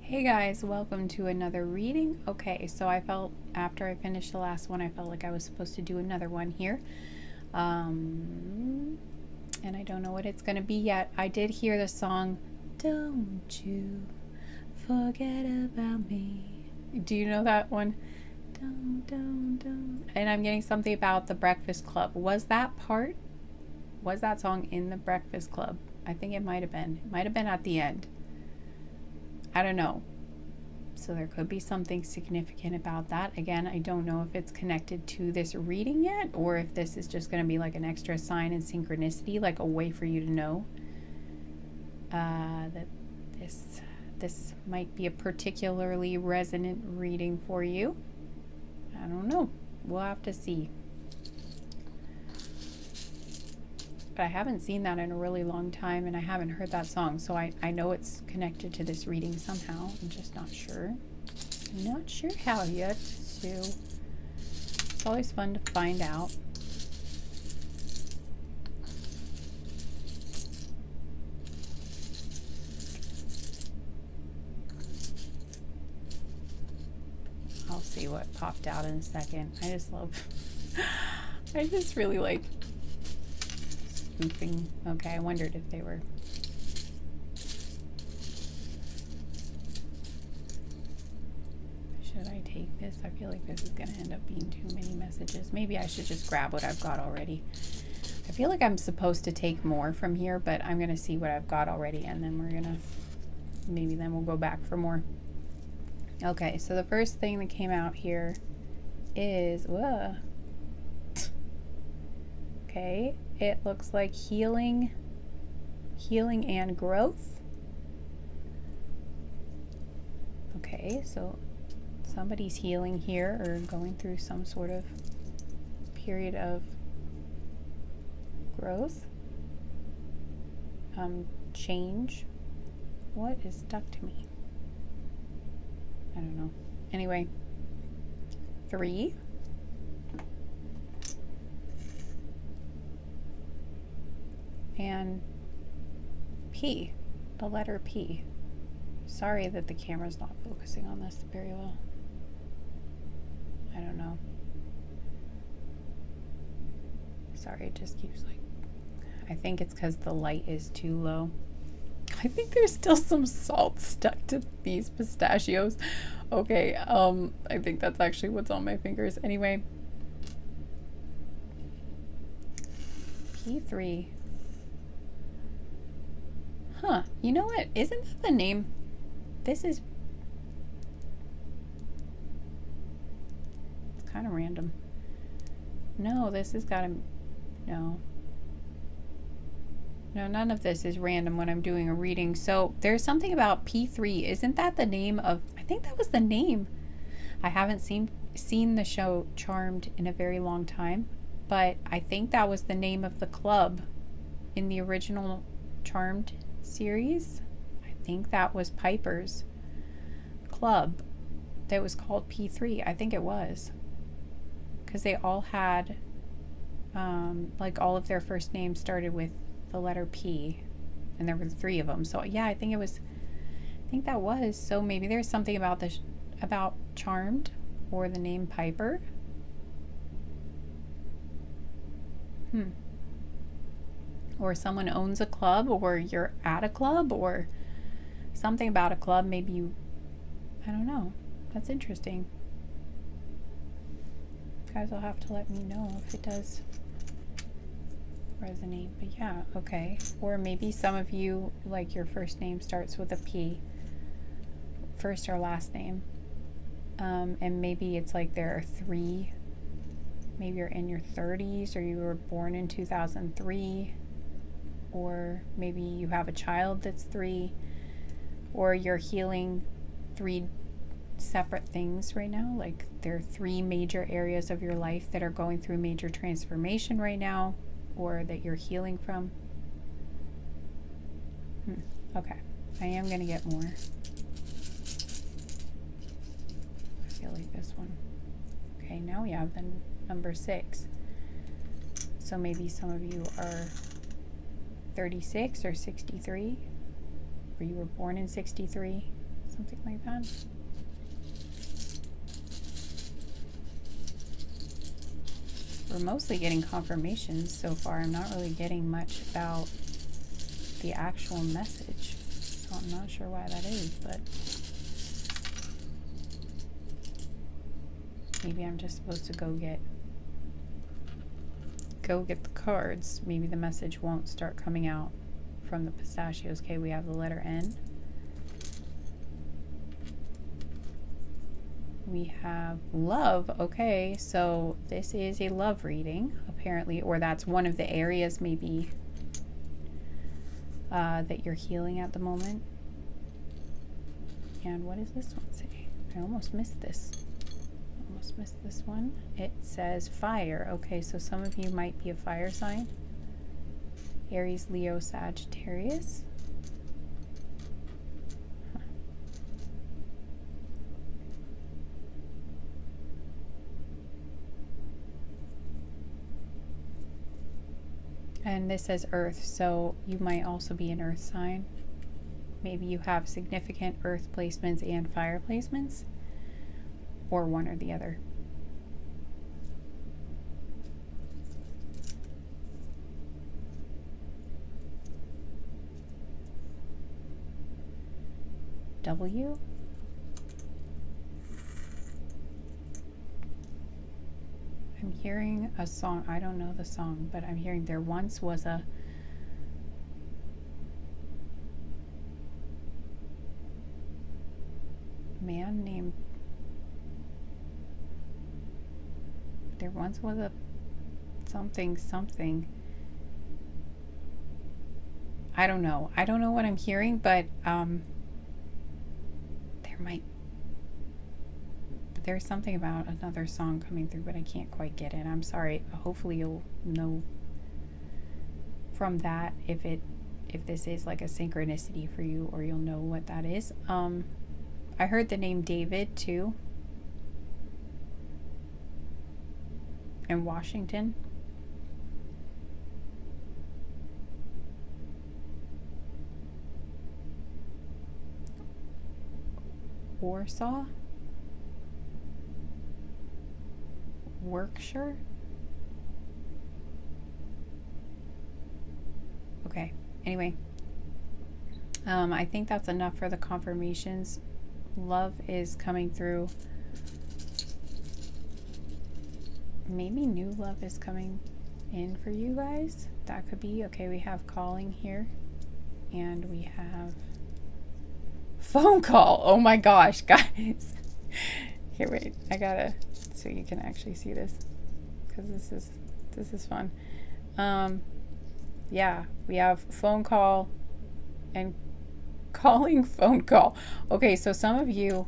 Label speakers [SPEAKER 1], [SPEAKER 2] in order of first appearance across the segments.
[SPEAKER 1] Hey guys, welcome to another reading. Okay, so I felt after I finished the last one, I felt like I was supposed to do another one here. And I don't know what it's going to be yet. I did hear the song, Don't You Forget About Me. Do you know that one? Don't. And I'm getting something about the Breakfast Club. Was that song in the Breakfast Club? I think it might have been. It might have been at the end. I don't know. So there could be something significant about that. Again, I don't know if it's connected to this reading yet, or if this is just going to be like an extra sign in synchronicity, like a way for you to know that this might be a particularly resonant reading for you. I don't know. We'll have to see. But I haven't seen that in a really long time, and I haven't heard that song, so I know it's connected to this reading somehow. I'm just not sure. I'm not sure how yet, so it's always fun to find out. I'll see what popped out in a second. I just really like spoofing. Okay, I wondered if they were. Should I take this? I feel like this is going to end up being too many messages. Maybe I should just grab what I've got already. I feel like I'm supposed to take more from here, but I'm going to see what I've got already, and then we're going to, maybe then we'll go back for more. Okay, so the first thing that came out here is, whoa. Okay, it looks like healing and growth. Okay, so somebody's healing here or going through some sort of period of growth. Change. What is stuck to me? I don't know. Anyway, 3. And P, the letter P. Sorry that the camera's not focusing on this very well. I don't know. Sorry, it just keeps like, I think it's because the light is too low. I think there's still some salt stuck to these pistachios. Okay, I think that's actually what's on my fingers. Anyway, P3. Huh, you know what? Isn't that the name? This is kind of random. No, this has got to, no, none of this is random when I'm doing a reading. So there's something about P3. Isn't that the name of, I think that was the name. I haven't seen the show Charmed in a very long time, but I think that was the name of the club in the original Charmed series. I think that was Piper's club that was called P3. I think it was, because they all had like all of their first names started with the letter P, and there were 3 of them. So yeah, I think that was. So maybe there's something about this about Charmed or the name Piper. Or someone owns a club, or you're at a club, or something about a club. Maybe you, I don't know. That's interesting. You guys will have to let me know if it does resonate. But yeah, okay. Or maybe some of you, like, your first name starts with a P, first or last name. And maybe it's like there are 3. Maybe you're in your 30s, or you were born in 2003. Or maybe you have a child that's 3, or you're healing 3 separate things right now. Like there are 3 major areas of your life that are going through major transformation right now, or that you're healing from. Okay, I am going to get more. I feel like this one. Okay, now we have the number 6. So maybe some of you are 36 or 63, or you were born in 63. something like that. We're mostly getting confirmations so far. I'm not really getting much about the actual message, so I'm not sure why that is, but maybe I'm just supposed to go get the cards. Maybe the message won't start coming out from the pistachios. Okay, we have the letter N. We have love. Okay, so this is a love reading, apparently, or that's one of the areas maybe that you're healing at the moment. And what does this one say? I almost missed this. Almost missed this one. It says fire. Okay, so some of you might be a fire sign. Aries, Leo, Sagittarius. And this says earth, so you might also be an earth sign. Maybe you have significant earth placements and fire placements, or one or the other. W. I'm hearing a song. I don't know the song, but I'm hearing there once was a man named, there once was a something. I don't know what I'm hearing, but there's something about another song coming through, but I can't quite get it. I'm sorry. Hopefully you'll know from that if this is like a synchronicity for you, or you'll know what that is. I heard the name David too, and Washington. Warsaw. Workshire. Okay, anyway, I think that's enough for the confirmations. Love is coming through. Maybe new love is coming in for you guys. That could be. Okay, we have calling here, and we have phone call. Oh my gosh, guys. Here, wait, I gotta, so you can actually see this, because this is fun. Yeah, we have phone call and calling phone call. Okay, so some of you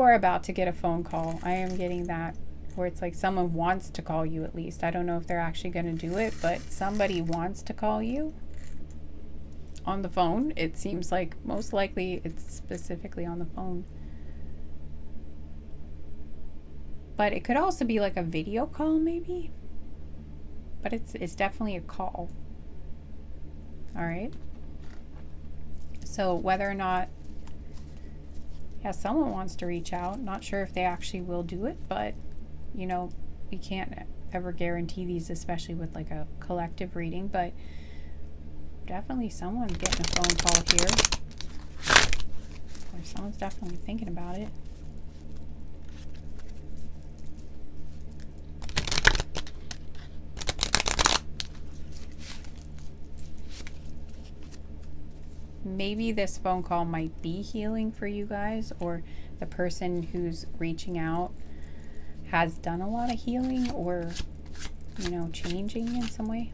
[SPEAKER 1] are about to get a phone call. I am getting that, where it's like someone wants to call you at least. I don't know if they're actually going to do it, but somebody wants to call you on the phone. It seems like most likely it's specifically on the phone. But it could also be like a video call maybe. But it's definitely a call. All right. So whether or not, yeah, someone wants to reach out. Not sure if they actually will do it, but you know, we can't ever guarantee these, especially with like a collective reading, but definitely someone's getting a phone call here. Or someone's definitely thinking about it. Maybe this phone call might be healing for you guys, or the person who's reaching out has done a lot of healing, or, you know, changing in some way.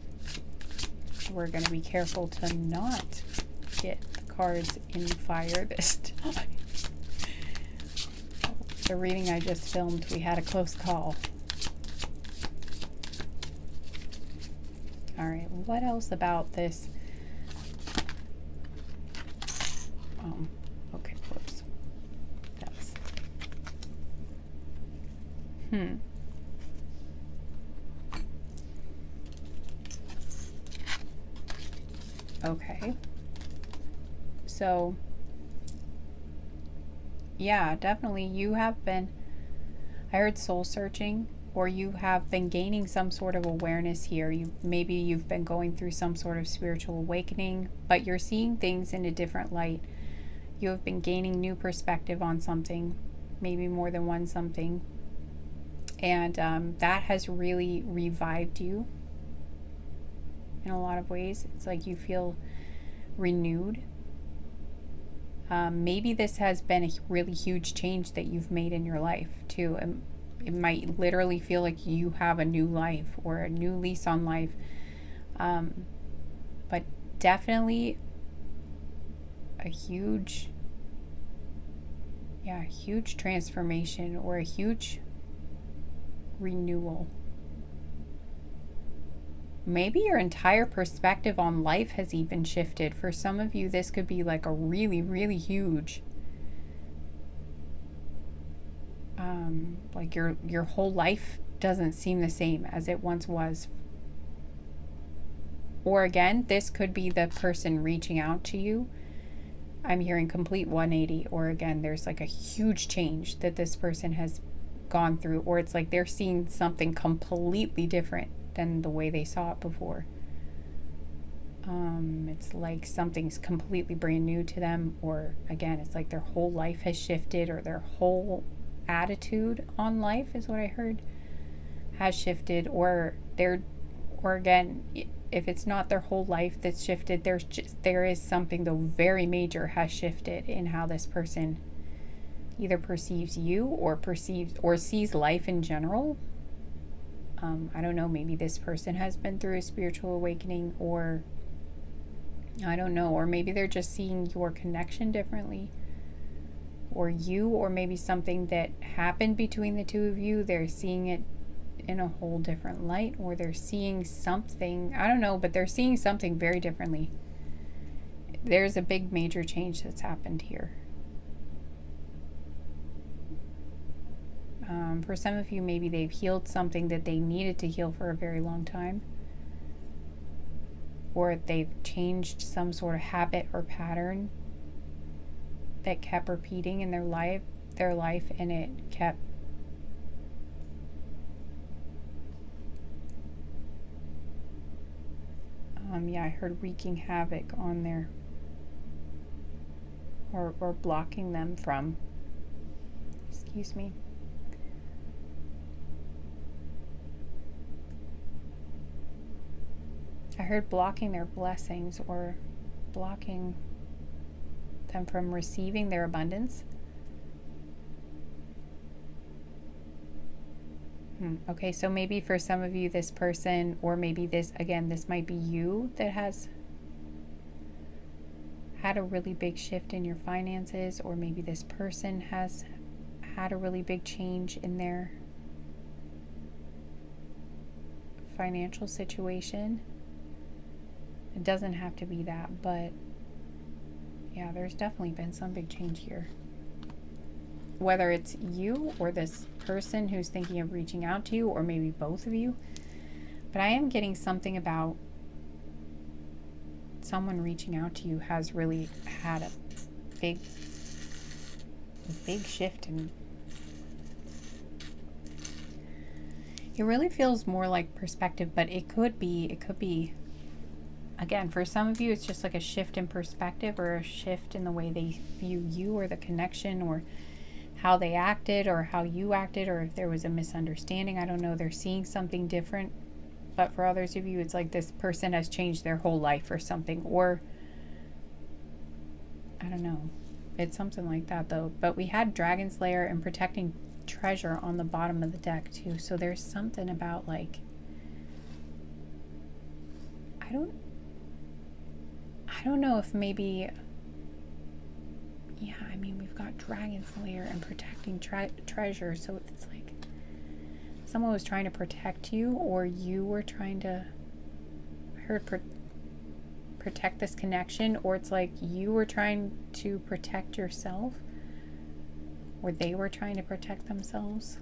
[SPEAKER 1] We're going to be careful to not get the cards in fire this time. The reading I just filmed, we had a close call. All right, what else about this? Okay, whoops. That's... Okay. So, yeah, definitely you have been, I heard soul searching, or you have been gaining some sort of awareness here. Maybe you've been going through some sort of spiritual awakening, but you're seeing things in a different light. You have been gaining new perspective on something, maybe more than one something, and that has really revived you in a lot of ways. It's like you feel renewed. Maybe this has been a really huge change that you've made in your life too. It might literally feel like you have a new life or a new lease on life. But definitely a huge transformation or a huge renewal. Maybe your entire perspective on life has even shifted. For some of you, this could be like a really, really huge, like your whole life doesn't seem the same as it once was. Or again, this could be the person reaching out to you. I'm hearing complete 180, or again, there's like a huge change that this person has gone through, or it's like they're seeing something completely different than the way they saw it before. It's like something's completely brand new to them, or again, it's like their whole life has shifted, or their whole attitude on life is what I heard has shifted, or again, if it's not their whole life that's shifted, there is something though very major has shifted in how this person either perceives you or sees life in general. I don't know, maybe this person has been through a spiritual awakening, or I don't know, or maybe they're just seeing your connection differently, or maybe something that happened between the two of you, they're seeing it in a whole different light, or they're seeing something, I don't know, but they're seeing something very differently. There's a big major change that's happened here. For some of you, maybe they've healed something that they needed to heal for a very long time, or they've changed some sort of habit or pattern that kept repeating in their life, and it kept I heard wreaking havoc on their, or blocking them from, excuse me. I heard blocking their blessings, or blocking them from receiving their abundance. Okay, so maybe for some of you, this person, or maybe this might be you that has had a really big shift in your finances, or maybe this person has had a really big change in their financial situation. It doesn't have to be that, but yeah, there's definitely been some big change here. Whether it's you or this person who's thinking of reaching out to you, or maybe both of you. But I am getting something about someone reaching out to you has really had a big shift, and it really feels more like perspective, but it could be again, for some of you, it's just like a shift in perspective, or a shift in the way they view you, or the connection, or how they acted, or how you acted, or if there was a misunderstanding. I don't know. They're seeing something different. But for others of you, it's like this person has changed their whole life or something. Or, I don't know. It's something like that, though. But we had Dragon Slayer and protecting treasure on the bottom of the deck, too. So there's something about, like, I don't know if maybe, yeah, I mean, we've got Dragon Slayer and protecting treasure, so it's like someone was trying to protect you, or you were trying to, I heard protect this connection, or it's like you were trying to protect yourself, or they were trying to protect themselves.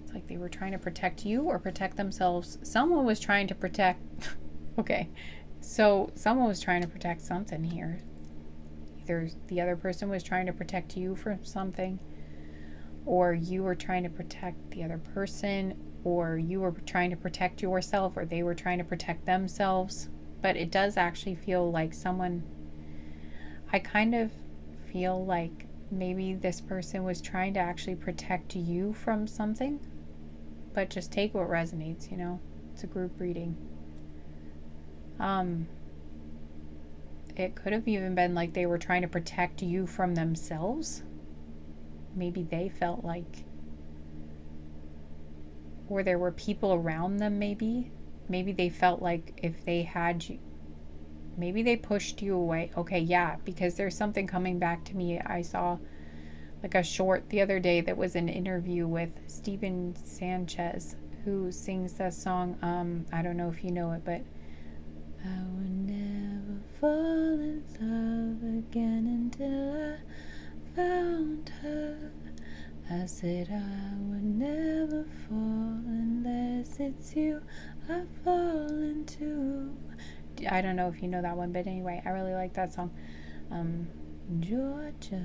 [SPEAKER 1] It's like they were trying to protect you or protect themselves. Someone was trying to protect, okay. So someone was trying to protect something here. Either the other person was trying to protect you from something, or you were trying to protect the other person, or you were trying to protect yourself, or they were trying to protect themselves. But it does actually feel like someone, I kind of feel like maybe this person was trying to actually protect you from something. But just take what resonates, you know? It's a group reading. It could have even been like they were trying to protect you from themselves. Maybe they felt like, or there were people around them, maybe they felt like if they had you, maybe they pushed you away. Okay, yeah, because there's something coming back to me. I saw like a short the other day that was an interview with Steven Sanchez, who sings that song. I don't know if you know it, but I would never fall in love again until I found her. I said I would never fall unless it's you I fall into. I don't know if you know that one, but anyway, I really like that song. Georgia.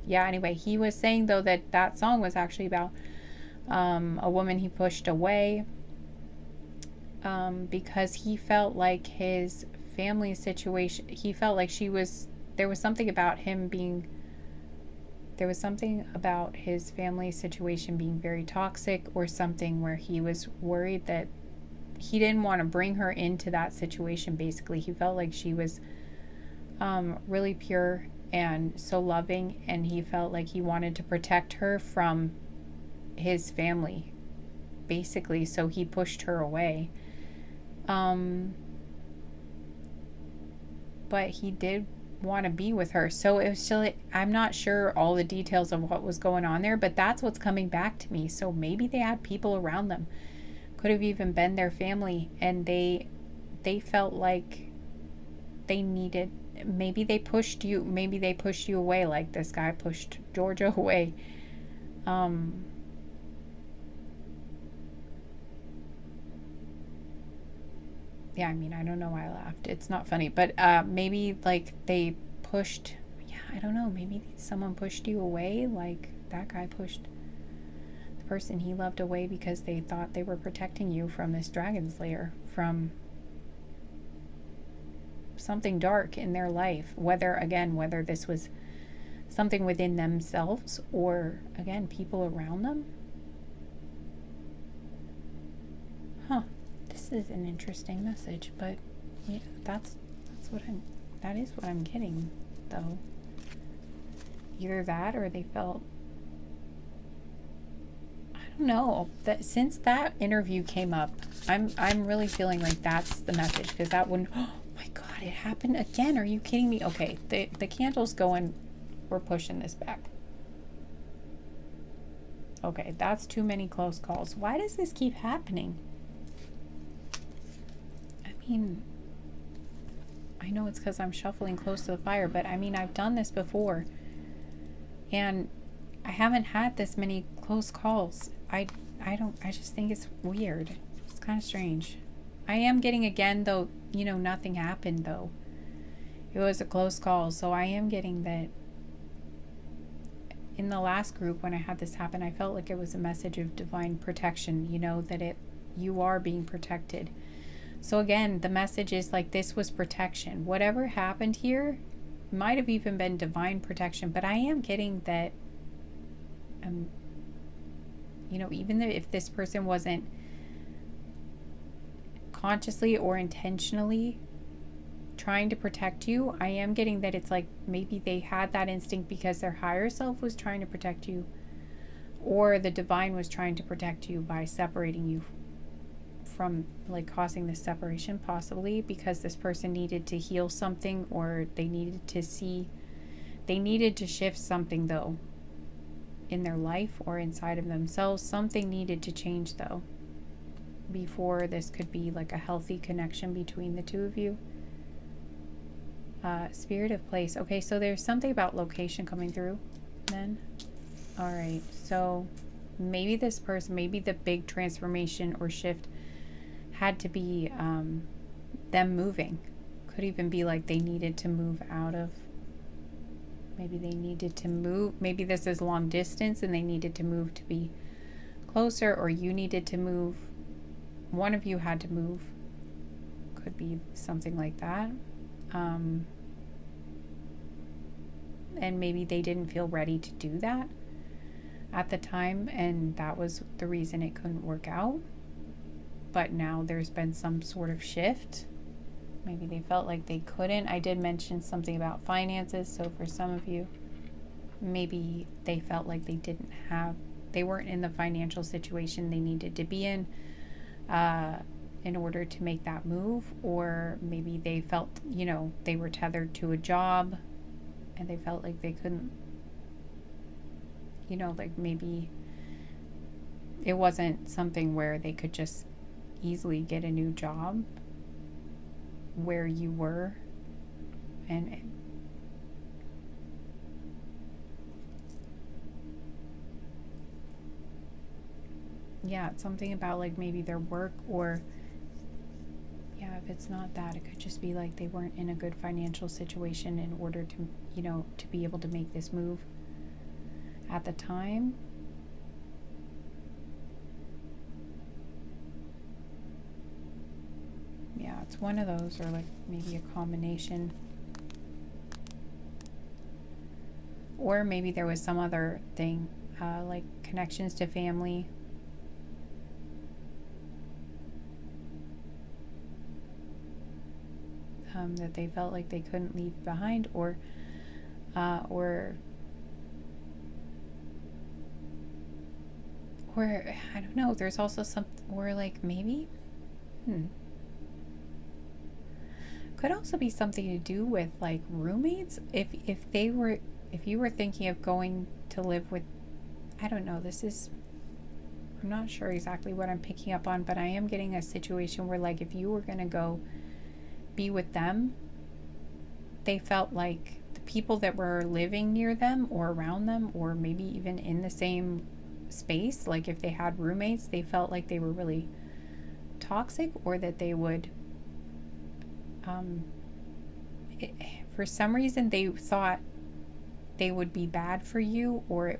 [SPEAKER 1] Yeah, anyway, he was saying though that song was actually about a woman he pushed away because he felt like his family situation, he felt like there was something about his family situation being very toxic or something, where he was worried that he didn't want to bring her into that situation. Basically, he felt like she was really pure and so loving, and he felt like he wanted to protect her from his family, basically, so he pushed her away. But he did want to be with her, so it was still, I'm not sure all the details of what was going on there, but that's what's coming back to me. So maybe they had people around them, could have even been their family, and they felt like they needed, maybe they pushed you away, like this guy pushed Georgia away. Yeah, I mean, I don't know why I laughed. It's not funny, but maybe like they pushed, yeah, I don't know, maybe someone pushed you away, like that guy pushed the person he loved away because they thought they were protecting you from this dragon slayer, from something dark in their life, whether this was something within themselves or, again, people around them. Huh. This is an interesting message, but yeah, that is what I'm getting, though. Either that, or they felt, I don't know, that since that interview came up, I'm really feeling like that's the message, because that one, oh my god, it happened again. Are you kidding me? Okay, the candle's going, we're pushing this back. Okay, that's too many close calls. Why does this keep happening? I mean, I know it's because I'm shuffling close to the fire, but I mean, I've done this before, and I haven't had this many close calls. I just think it's weird. It's kind of strange. I am getting, again, though, you know, nothing happened, though. It was a close call, so I am getting that. In the last group, when I had this happen, I felt like it was a message of divine protection, you know, that you are being protected. So again, the message is like, this was protection. Whatever happened here might have even been divine protection, but I am getting that, you know, even if this person wasn't consciously or intentionally trying to protect you, I am getting that it's like maybe they had that instinct because their higher self was trying to protect you, or the divine was trying to protect you by separating you from, like, causing this separation, possibly because this person needed to heal something, or they needed to shift something, though, in their life or inside of themselves. Something needed to change, though, before this could be like a healthy connection between the two of you. Spirit of place. Okay, so there's something about location coming through then. All right, so maybe this person, maybe the big transformation or shift had to be them moving. Could even be like they needed to move out of, maybe they needed to move, maybe this is long distance and they needed to move to be closer, or you needed to move, one of you had to move. Could be something like that. And maybe they didn't feel ready to do that at the time, and that was the reason it couldn't work out. But now there's been some sort of shift. Maybe they felt like they couldn't. I did mention something about finances, so for some of you, maybe they felt like they weren't in the financial situation they needed to be in order to make that move. Or maybe they felt, they were tethered to a job and they felt like they couldn't, like maybe it wasn't something where they could just easily get a new job where you were. And yeah, it's something about like maybe their work, or if it's not that, it could just be like they weren't in a good financial situation in order to, to be able to make this move at the time. Yeah, it's one of those, or like maybe a combination. Or maybe there was some other thing, like connections to family. That they felt like they couldn't leave behind, or I don't know, there's also some, or like maybe could also be something to do with like roommates. If you were thinking of going to live with, I don't know, I'm not sure exactly what I'm picking up on, but I am getting a situation where like if you were going to go be with them, they felt like the people that were living near them or around them, or maybe even in the same space, like if they had roommates, they felt like they were really toxic, or that they would for some reason they thought they would be bad for you, or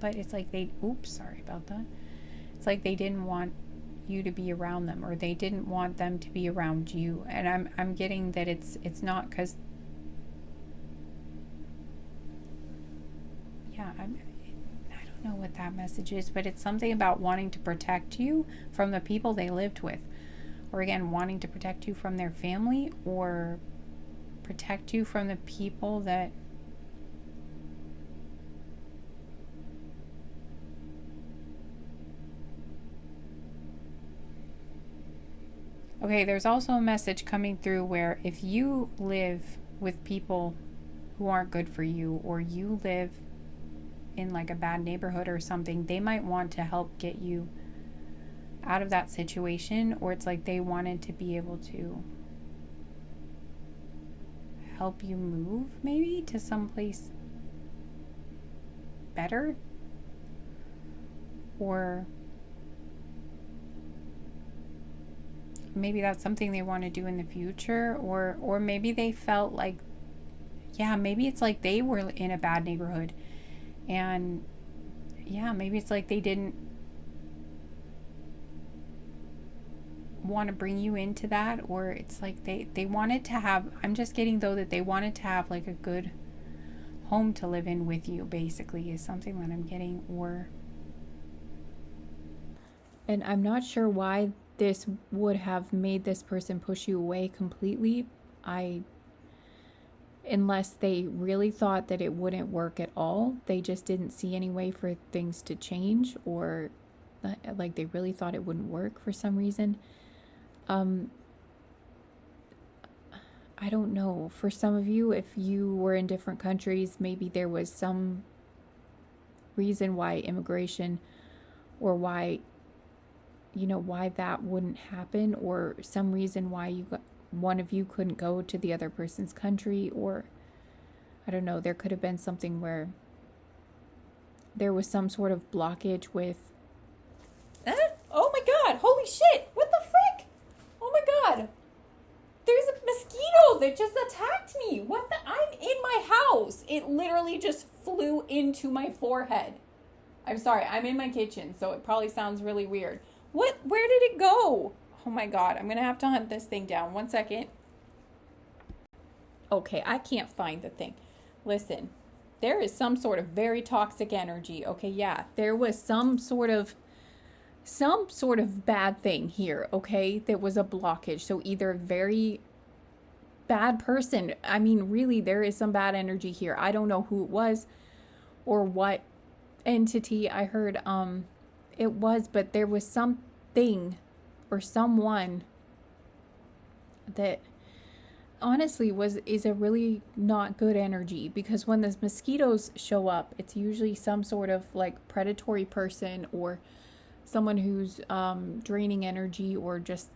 [SPEAKER 1] but it's like sorry about that. It's like they didn't want you to be around them, or they didn't want them to be around you. And I'm getting that it's not because I don't know what that message is, but it's something about wanting to protect you from the people they lived with, or again wanting to protect you from their family, or protect you from the people that there's also a message coming through where if you live with people who aren't good for you, or you live in like a bad neighborhood or something, they might want to help get you out of that situation, or it's like they wanted to be able to help you move maybe to someplace better, or maybe that's something they want to do in the future, or maybe they felt like, maybe it's like they were in a bad neighborhood, and maybe it's like they didn't want to bring you into that, or it's like they wanted to have, I'm just getting though that they wanted to have like a good home to live in with you, basically, is something that I'm getting. And I'm not sure why this would have made this person push you away completely. Unless they really thought that it wouldn't work at all. They just didn't see any way for things to change, or like they really thought it wouldn't work for some reason. I don't know. For some of you, if you were in different countries, maybe there was some reason why immigration, or why that wouldn't happen, or some reason why one of you couldn't go to the other person's country, or I don't know, there could have been something where there was some sort of blockage with it just attacked me. What the? I'm in my house. It literally just flew into my forehead. I'm sorry, I'm in my kitchen, so it probably sounds really weird. What? Where did it go? Oh my God, I'm gonna have to hunt this thing down. 1 second. Okay, I can't find the thing. Listen, there is some sort of very toxic energy. Okay, yeah, there was some sort of bad thing here, okay? There was a blockage. So either very bad person. I mean, really, there is some bad energy here. I don't know who it was or what entity I heard it was, but there was something or someone that honestly is a really not good energy, because when the mosquitoes show up, it's usually some sort of like predatory person or someone who's draining energy, or just,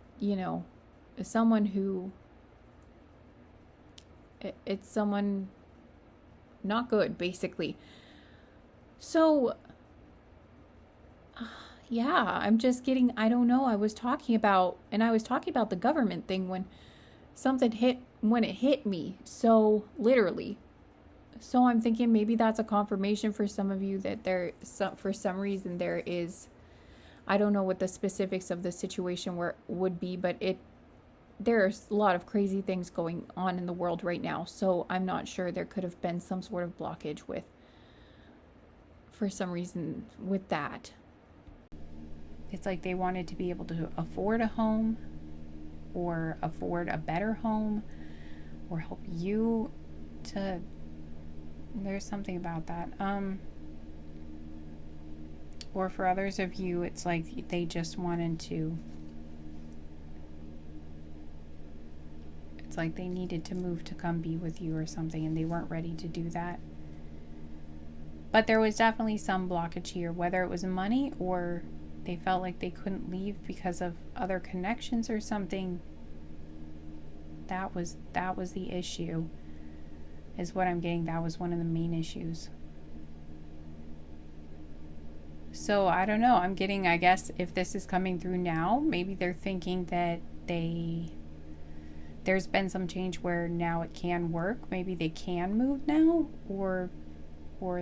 [SPEAKER 1] someone who it's someone not good, basically. So yeah, I'm just getting, I don't know, I was talking about the government thing when it hit me, so literally. So I'm thinking maybe that's a confirmation for some of you that for some reason there is, I don't know what the specifics of the situation would be, but there's a lot of crazy things going on in the world right now. So I'm not sure, there could have been some sort of blockage for some reason with that. It's like they wanted to be able to afford a home, or afford a better home, or help you to, there's something about that. Or for others of you, it's like they just wanted to, it's like they needed to move to come be with you or something, and they weren't ready to do that. But there was definitely some blockage here, whether it was money or they felt like they couldn't leave because of other connections or something. That was the issue, is what I'm getting. That was one of the main issues. So I don't know, I'm getting, I guess if this is coming through now, maybe they're thinking that there's been some change where now it can work. Maybe they can move now, or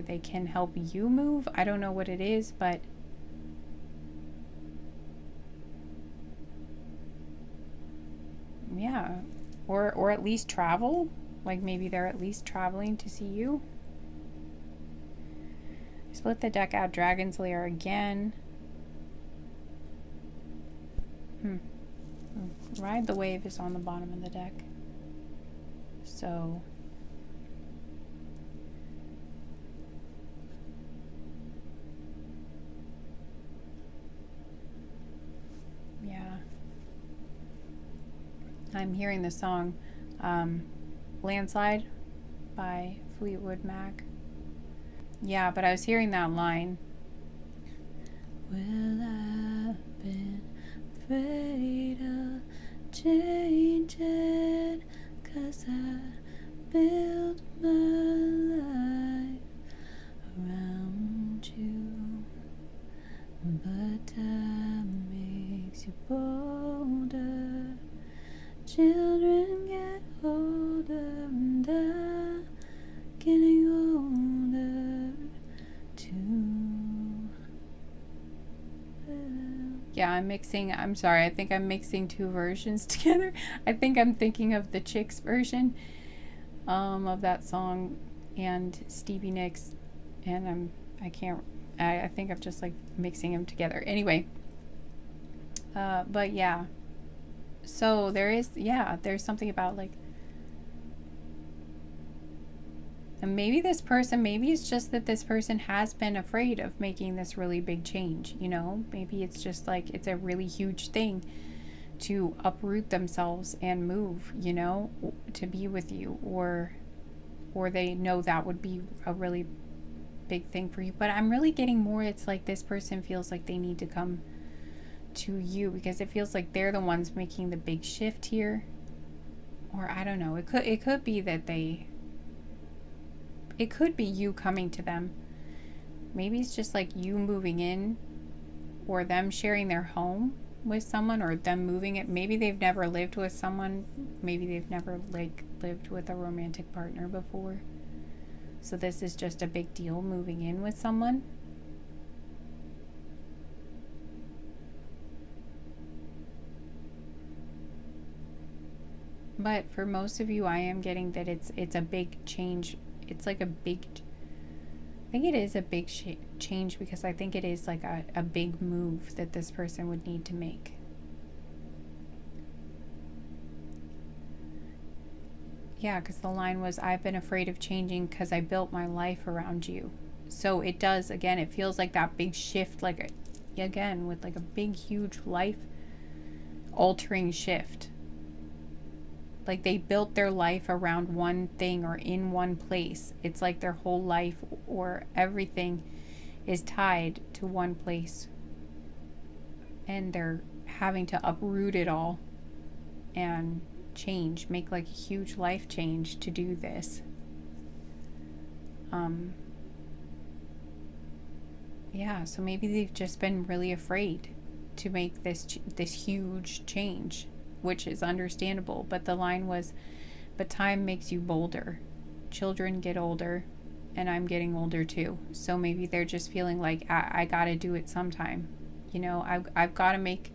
[SPEAKER 1] they can help you move. I don't know what it is, but yeah, or at least travel. Like maybe they're at least traveling to see you. Split the deck out, Dragon's Lair again. Ride the Wave is on the bottom of the deck. So yeah. I'm hearing the song Landslide by Fleetwood Mac. Yeah, but I was hearing that line. Well, I've been afraid of changing, 'cause I built my life around you. But time makes you bolder. Children get older, and I'm getting older too. Yeah, I'm sorry, I think I'm mixing two versions together. I think I'm thinking of the Chicks version of that song and Stevie Nicks, and I think I'm just like mixing them together. Anyway, but yeah. So there's something about like, and maybe it's just that this person has been afraid of making this really big change, maybe it's just like, it's a really huge thing to uproot themselves and move, to be with you, or they know that would be a really big thing for you. But I'm really getting more, it's like this person feels like they need to come to you, because it feels like they're the ones making the big shift here. Or I don't know, it could be that it could be you coming to them. Maybe it's just like you moving in, or them sharing their home. with someone, or them moving it. Maybe they've never lived with someone. Maybe they've never like lived with a romantic partner before. So this is just a big deal, moving in with someone. But for most of you, I am getting that it's a big change. It's like a big, I think it is a big change, because I think it is like a big move that this person would need to make. Yeah, because the line was, I've been afraid of changing because I built my life around you. So it does, again, it feels like that big shift, like, again, with like a big, huge life altering shift. Like they built their life around one thing or in one place. It's like their whole life or everything is tied to one place. And they're having to uproot it all and change, make like a huge life change to do this. Yeah, so maybe they've just been really afraid to make this huge change, which is understandable. But the line was, but time makes you bolder. Children get older, and I'm getting older too. So maybe they're just feeling like, I gotta do it sometime. You know, I've got to make,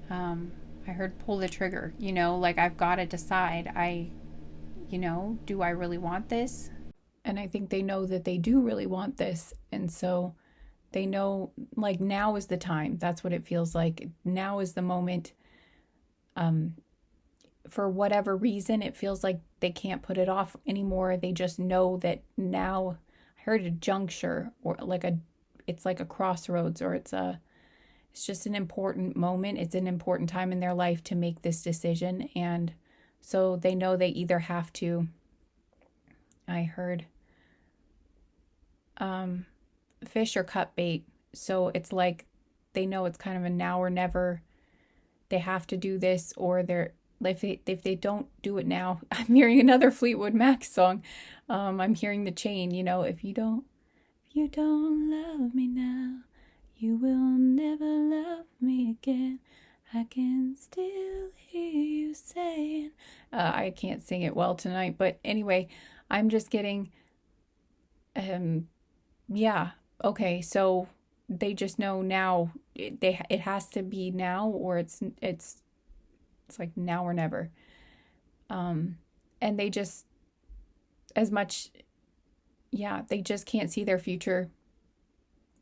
[SPEAKER 1] I heard pull the trigger, you know, like I've got to decide, do I really want this? And I think they know that they do really want this. And so they know, like, now is the time. That's what it feels like. Now is the moment. For whatever reason, it feels like they can't put it off anymore. They just know that now. I heard a juncture, or it's like a crossroads, or it's just an important moment. It's an important time in their life to make this decision. And so they know they either have to, I heard, fish or cut bait. So it's like they know it's kind of a now or never. They have to do this, or if they don't do it now. I'm hearing another Fleetwood Mac song. I'm hearing the chain, if you don't love me now, you will never love me again. I can still hear you saying. I can't sing it well tonight, but anyway, I'm just getting, yeah, okay, so they just know now. It has to be now, or it's like now or never. And they just, as much, yeah, they just can't see their future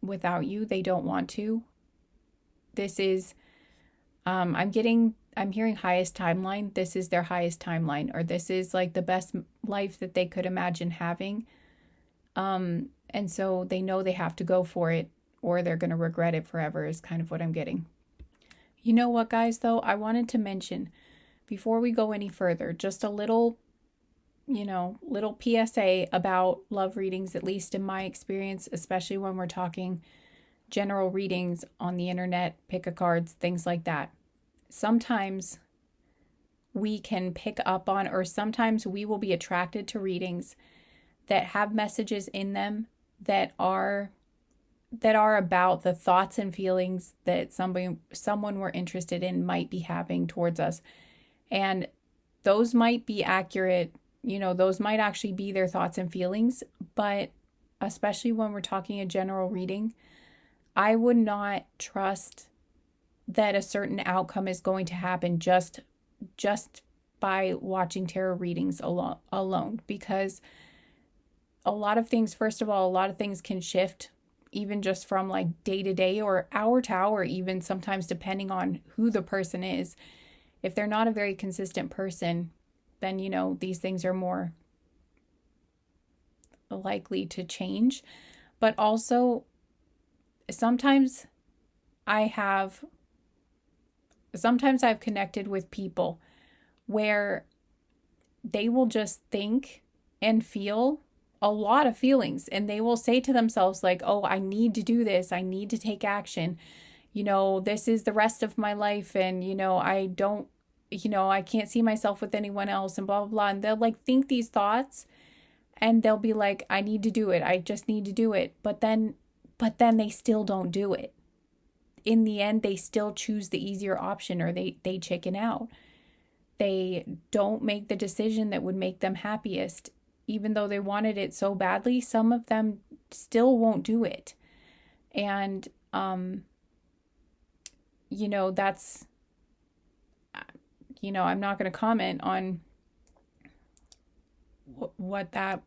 [SPEAKER 1] without you. They don't want to. This is, I'm hearing highest timeline. This is their highest timeline, or this is like the best life that they could imagine having. And so they know they have to go for it, or they're going to regret it forever, is kind of what I'm getting. You know what, guys, though? I wanted to mention, before we go any further, just a little PSA about love readings, at least in my experience, especially when we're talking general readings on the internet, pick-a-cards, things like that. Sometimes we can pick up on, or sometimes we will be attracted to readings that have messages in them that are about the thoughts and feelings that someone we're interested in might be having towards us. And those might be accurate, those might actually be their thoughts and feelings, but especially when we're talking a general reading, I would not trust that a certain outcome is going to happen just by watching tarot readings alone, because a lot of things can shift, even just from like day to day or hour to hour, even sometimes depending on who the person is. If they're not a very consistent person, then, these things are more likely to change. But also, sometimes I've connected with people where they will just think and feel a lot of feelings, and they will say to themselves like, oh, I need to do this. I need to take action. This is the rest of my life. And, I don't, I can't see myself with anyone else, and blah, blah, blah. And they'll like think these thoughts, and they'll be like, I need to do it. I just need to do it. But then they still don't do it. in the end, they still choose the easier option, or they chicken out. They don't make the decision that would make them happiest. Even though they wanted it so badly, some of them still won't do it. And, that's, I'm not going to comment on what that,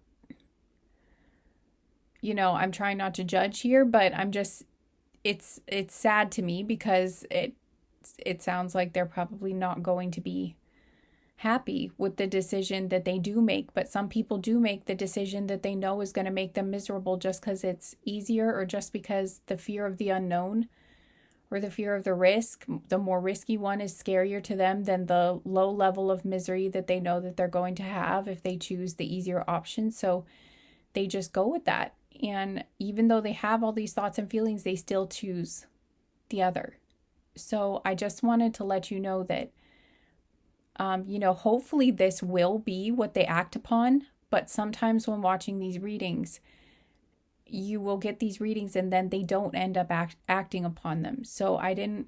[SPEAKER 1] I'm trying not to judge here, but I'm just, it's sad to me because it sounds like they're probably not going to be happy with the decision that they do make. But some people do make the decision that they know is going to make them miserable just because it's easier, or just because the fear of the unknown or the fear of the risk, the more risky one, is scarier to them than the low level of misery that they know that they're going to have if they choose the easier option. So they just go with that. And even though they have all these thoughts and feelings, they still choose the other. So I just wanted to let you know that, hopefully this will be what they act upon. But sometimes when watching these readings, you will get these readings and then they don't end up acting upon them. So I didn't,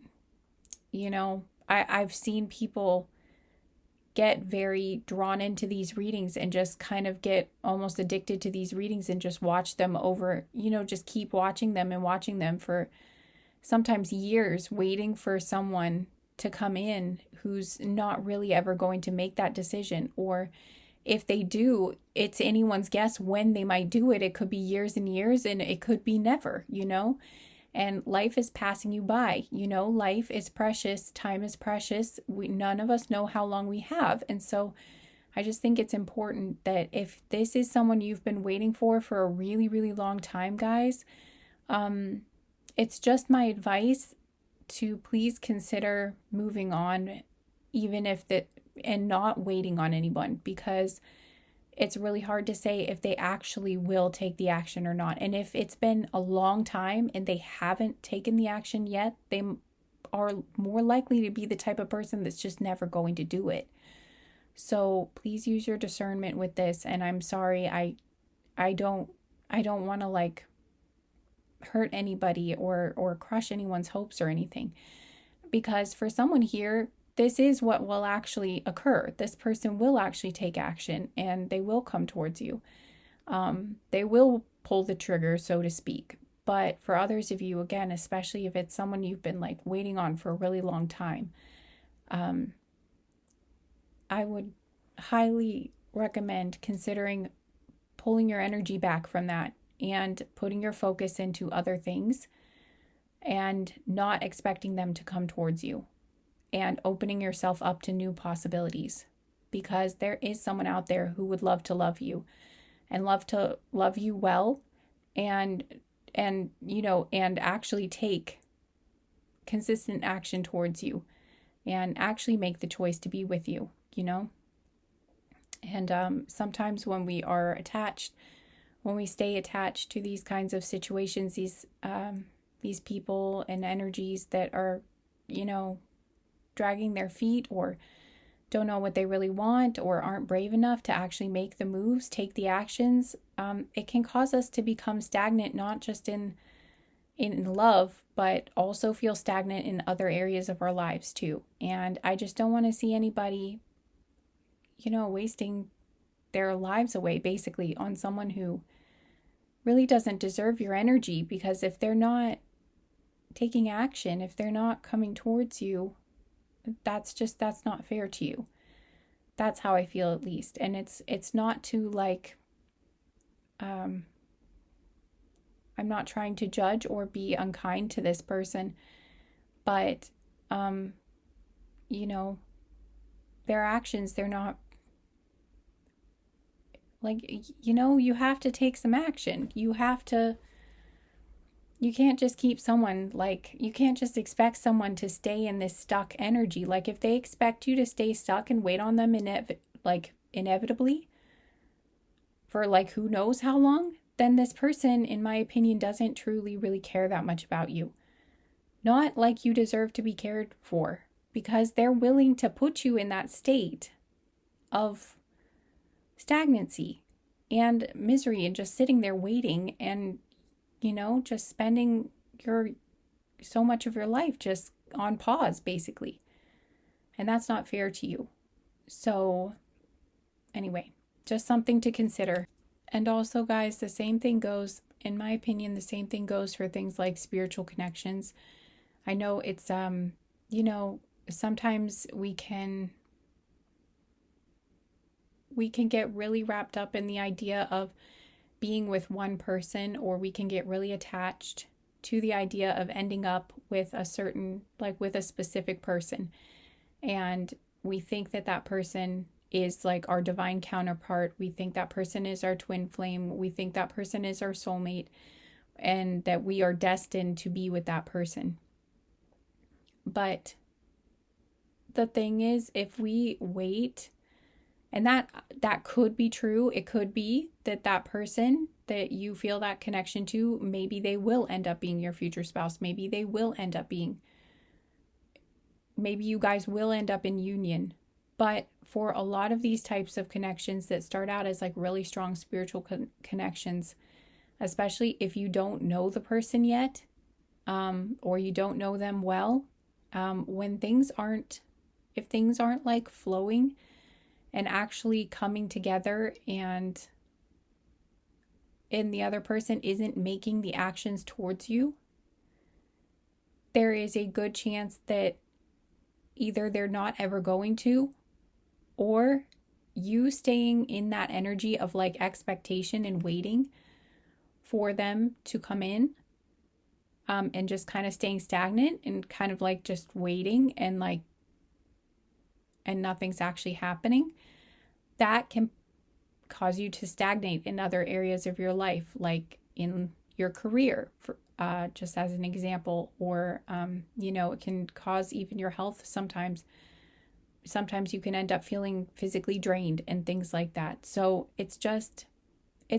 [SPEAKER 1] I've seen people get very drawn into these readings and just kind of get almost addicted to these readings and just watch them over, just keep watching them and watching them for sometimes years, waiting for someone to come in who's not really ever going to make that decision. Or if they do, it's anyone's guess when they might do it. It could be years and years, and it could be never, and life is passing you by. Life is precious. Time is precious. None of us know how long we have. And so I just think it's important that if this is someone you've been waiting for a really, really long time, guys, it's just my advice to please consider moving on, even if and not waiting on anyone, because it's really hard to say if they actually will take the action or not. And if it's been a long time and they haven't taken the action yet, they are more likely to be the type of person that's just never going to do it. So please use your discernment with this. And I'm sorry, I don't want to hurt anybody or crush anyone's hopes or anything, because for someone here, this is what will actually occur. This person will actually take action and they will come towards you. They will pull the trigger, so to speak. But for others of you, again, especially if it's someone you've been waiting on for a really long time, I would highly recommend considering pulling your energy back from that and putting your focus into other things and not expecting them to come towards you, and opening yourself up to new possibilities, because there is someone out there who would love to love you and love to love you well, and actually take consistent action towards you and actually make the choice to be with you, And sometimes when we are attached, when we stay attached to these kinds of situations, these people and energies that are, dragging their feet, or don't know what they really want, or aren't brave enough to actually make the moves, take the actions, it can cause us to become stagnant, not just in love, but also feel stagnant in other areas of our lives too. And I just don't want to see anybody, wasting their lives away basically on someone who really doesn't deserve your energy, because if they're not taking action, if they're not coming towards you, that's not fair to you. That's how I feel, at least. And it's not to I'm not trying to judge or be unkind to this person, but their actions, they're not you have to take some action. You can't just keep someone, you can't just expect someone to stay in this stuck energy. If they expect you to stay stuck and wait on them inevitably for who knows how long, then this person, in my opinion, doesn't truly really care that much about you. Not like you deserve to be cared for, because they're willing to put you in that state of stagnancy and misery and just sitting there waiting and, just spending your so much of your life just on pause, basically. And that's not fair to you. So, anyway, just something to consider. And also, guys, the same thing goes, in my opinion, the same thing goes for things like spiritual connections. I know it's, sometimes we can get really wrapped up in the idea of being with one person, or we can get really attached to the idea of ending up with a certain, like with a specific person. And we think that that person is like our divine counterpart. We think that person is our twin flame. We think that person is our soulmate, and that we are destined to be with that person. But the thing is, if we wait, and that could be true. It could be that that person that you feel that connection to, maybe they will end up being your future spouse. Maybe they will end up being, maybe you guys will end up in union. But for a lot of these types of connections that start out as like really strong spiritual connections, especially if you don't know the person yet, or you don't know them well, when if things aren't like flowing and actually coming together, and the other person isn't making the actions towards you, there is a good chance that either they're not ever going to, or you staying in that energy of like expectation and waiting for them to come in, and just kind of staying stagnant and kind of like just waiting and nothing's actually happening, that can cause you to stagnate in other areas of your life, like in your career, just as an example, or, it can cause even your health sometimes. Sometimes you can end up feeling physically drained and things like that. So it's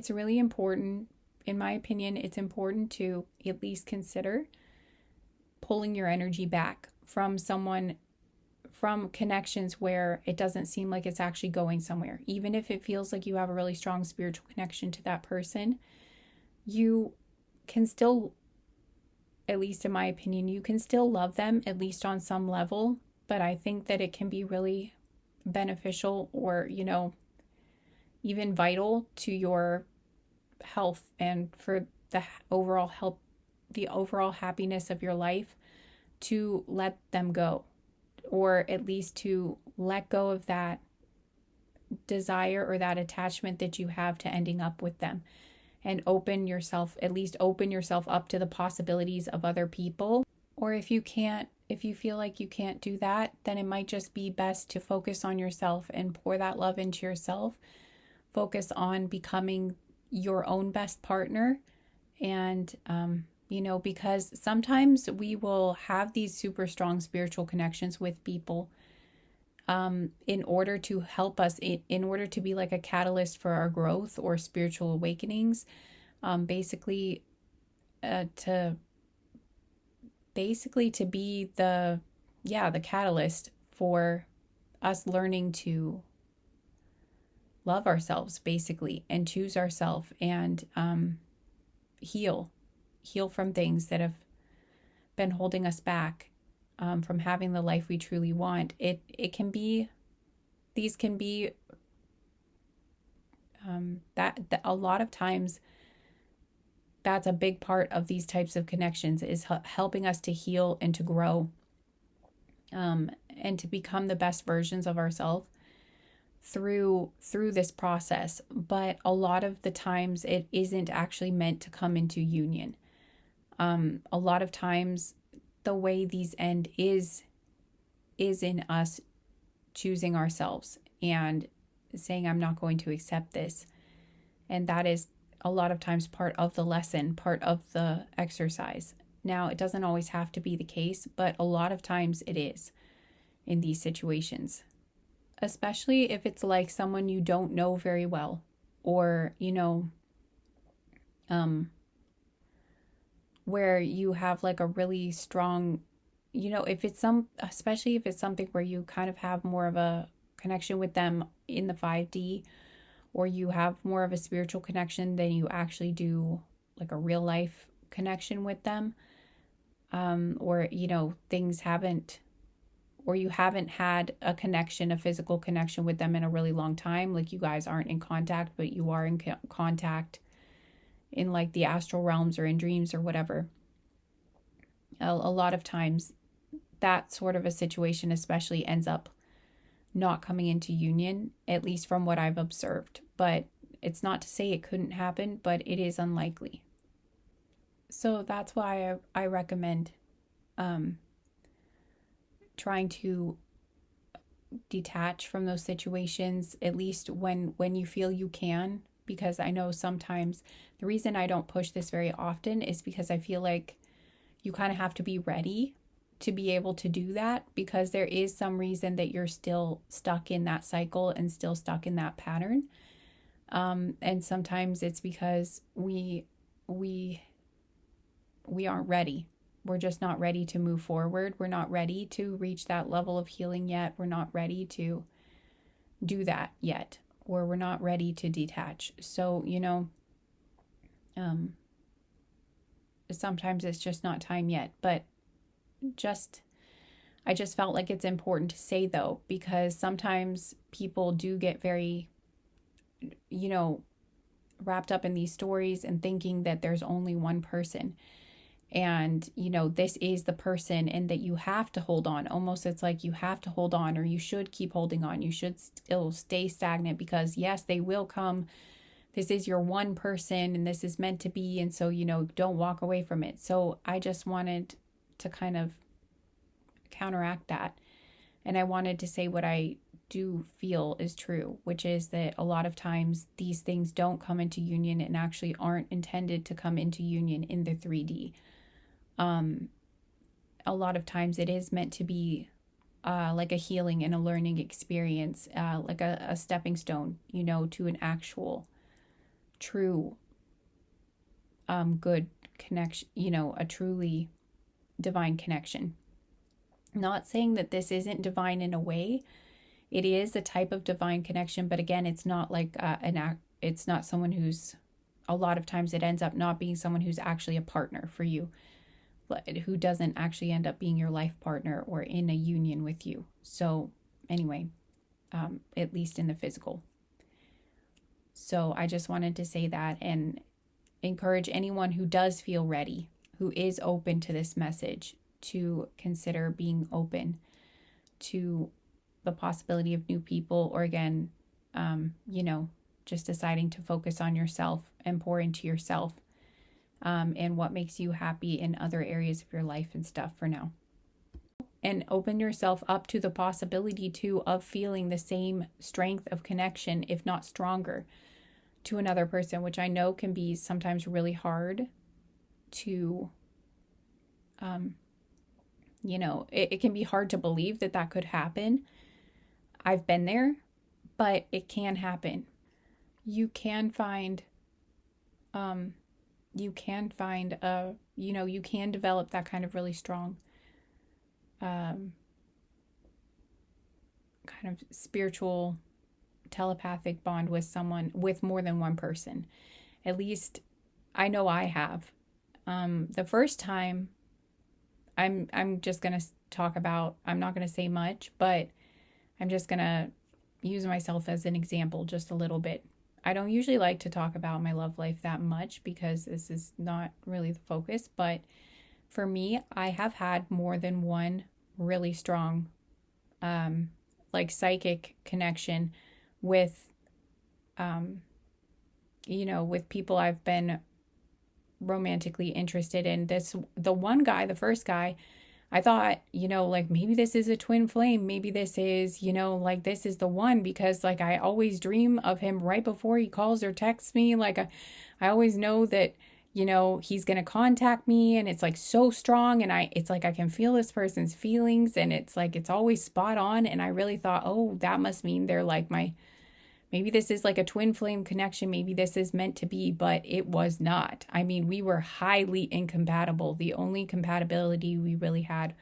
[SPEAKER 1] really important, in my opinion, it's important to at least consider pulling your energy back from connections where it doesn't seem like it's actually going somewhere. Even if it feels like you have a really strong spiritual connection to that person, you can still, at least in my opinion, you can still love them, at least on some level. But I think that it can be really beneficial, or, even vital to your health and for the overall health, the overall happiness of your life, to let them go, or at least to let go of that desire or that attachment that you have to ending up with them, and open yourself up to the possibilities of other people. Or if you feel like you can't do that, then it might just be best to focus on yourself and pour that love into yourself. Focus on becoming your own best partner. And, because sometimes we will have these super strong spiritual connections with people, in order to help us, in order to be like a catalyst for our growth or spiritual awakenings, basically to be the catalyst for us learning to love ourselves, basically, and choose ourselves, and heal from things that have been holding us back, from having the life we truly want. These can be that a lot of times that's a big part of these types of connections, is helping us to heal and to grow, and to become the best versions of ourselves through this process. But a lot of the times it isn't actually meant to come into union. A lot of times the way these end is in us choosing ourselves and saying, I'm not going to accept this. And that is a lot of times part of the lesson, part of the exercise. Now, it doesn't always have to be the case, but a lot of times it is in these situations, especially if it's like someone you don't know very well, or, where you have like a really strong, especially if it's something where you kind of have more of a connection with them in the 5D, or you have more of a spiritual connection than you actually do like a real life connection with them. or, things haven't, or you haven't had a connection, a physical connection with them in a really long time. Like you guys aren't in contact, but you are in contact in like the astral realms or in dreams or whatever. A lot of times that sort of a situation especially ends up not coming into union, at least from what I've observed. But it's not to say it couldn't happen, but it is unlikely. So that's why I recommend trying to detach from those situations, at least when you feel you can, because I know sometimes the reason I don't push this very often is because I feel like you kind of have to be ready to be able to do that, because there is some reason that you're still stuck in that cycle and still stuck in that pattern. And sometimes it's because we aren't ready. We're just not ready to move forward. We're not ready to reach that level of healing yet. We're not ready to do that yet, or we're not ready to detach. So, sometimes it's just not time yet. But I just felt like it's important to say, though, because sometimes people do get very, wrapped up in these stories and thinking that there's only one person. And, this is the person, and that you have to hold on. Almost it's like you have to hold on, or you should keep holding on. You should still stay stagnant because, yes, they will come. This is your one person and this is meant to be. And so, don't walk away from it. So I just wanted to kind of counteract that. And I wanted to say what I do feel is true, which is that a lot of times these things don't come into union and actually aren't intended to come into union in the 3D. A lot of times it is meant to be like a healing and a learning experience, like a stepping stone, to an actual, true, good connection, a truly divine connection. Not saying that this isn't divine in a way. It is a type of divine connection, but again, it's not like it's not someone who's, a lot of times it ends up not being someone who's actually a partner for you, who doesn't actually end up being your life partner or in a union with you. So anyway, at least in the physical. So I just wanted to say that and encourage anyone who does feel ready, who is open to this message, to consider being open to the possibility of new people, or again, just deciding to focus on yourself and pour into yourself, and what makes you happy in other areas of your life and stuff for now. And open yourself up to the possibility too of feeling the same strength of connection, if not stronger, to another person, which I know can be sometimes really hard to, it can be hard to believe that could happen. I've been there, but it can happen. You can find, you can develop that kind of really strong, kind of spiritual, telepathic bond with someone, with more than one person. At least I know I have. The first time, I'm just going to talk about, I'm not going to say much, but I'm just going to use myself as an example just a little bit. I don't usually like to talk about my love life that much because this is not really the focus, but for me, I have had more than one really strong, psychic connection with, with people I've been romantically interested in. The one guy, the first guy, I thought, maybe this is a twin flame. Maybe this is, this is the one, because I always dream of him right before he calls or texts me. I always know that, he's going to contact me, and it's so strong. And it's I can feel this person's feelings, and it's always spot on. And I really thought, oh, that must mean they're maybe this is a twin flame connection. Maybe this is meant to be, but it was not. I mean, we were highly incompatible. The only compatibility we really had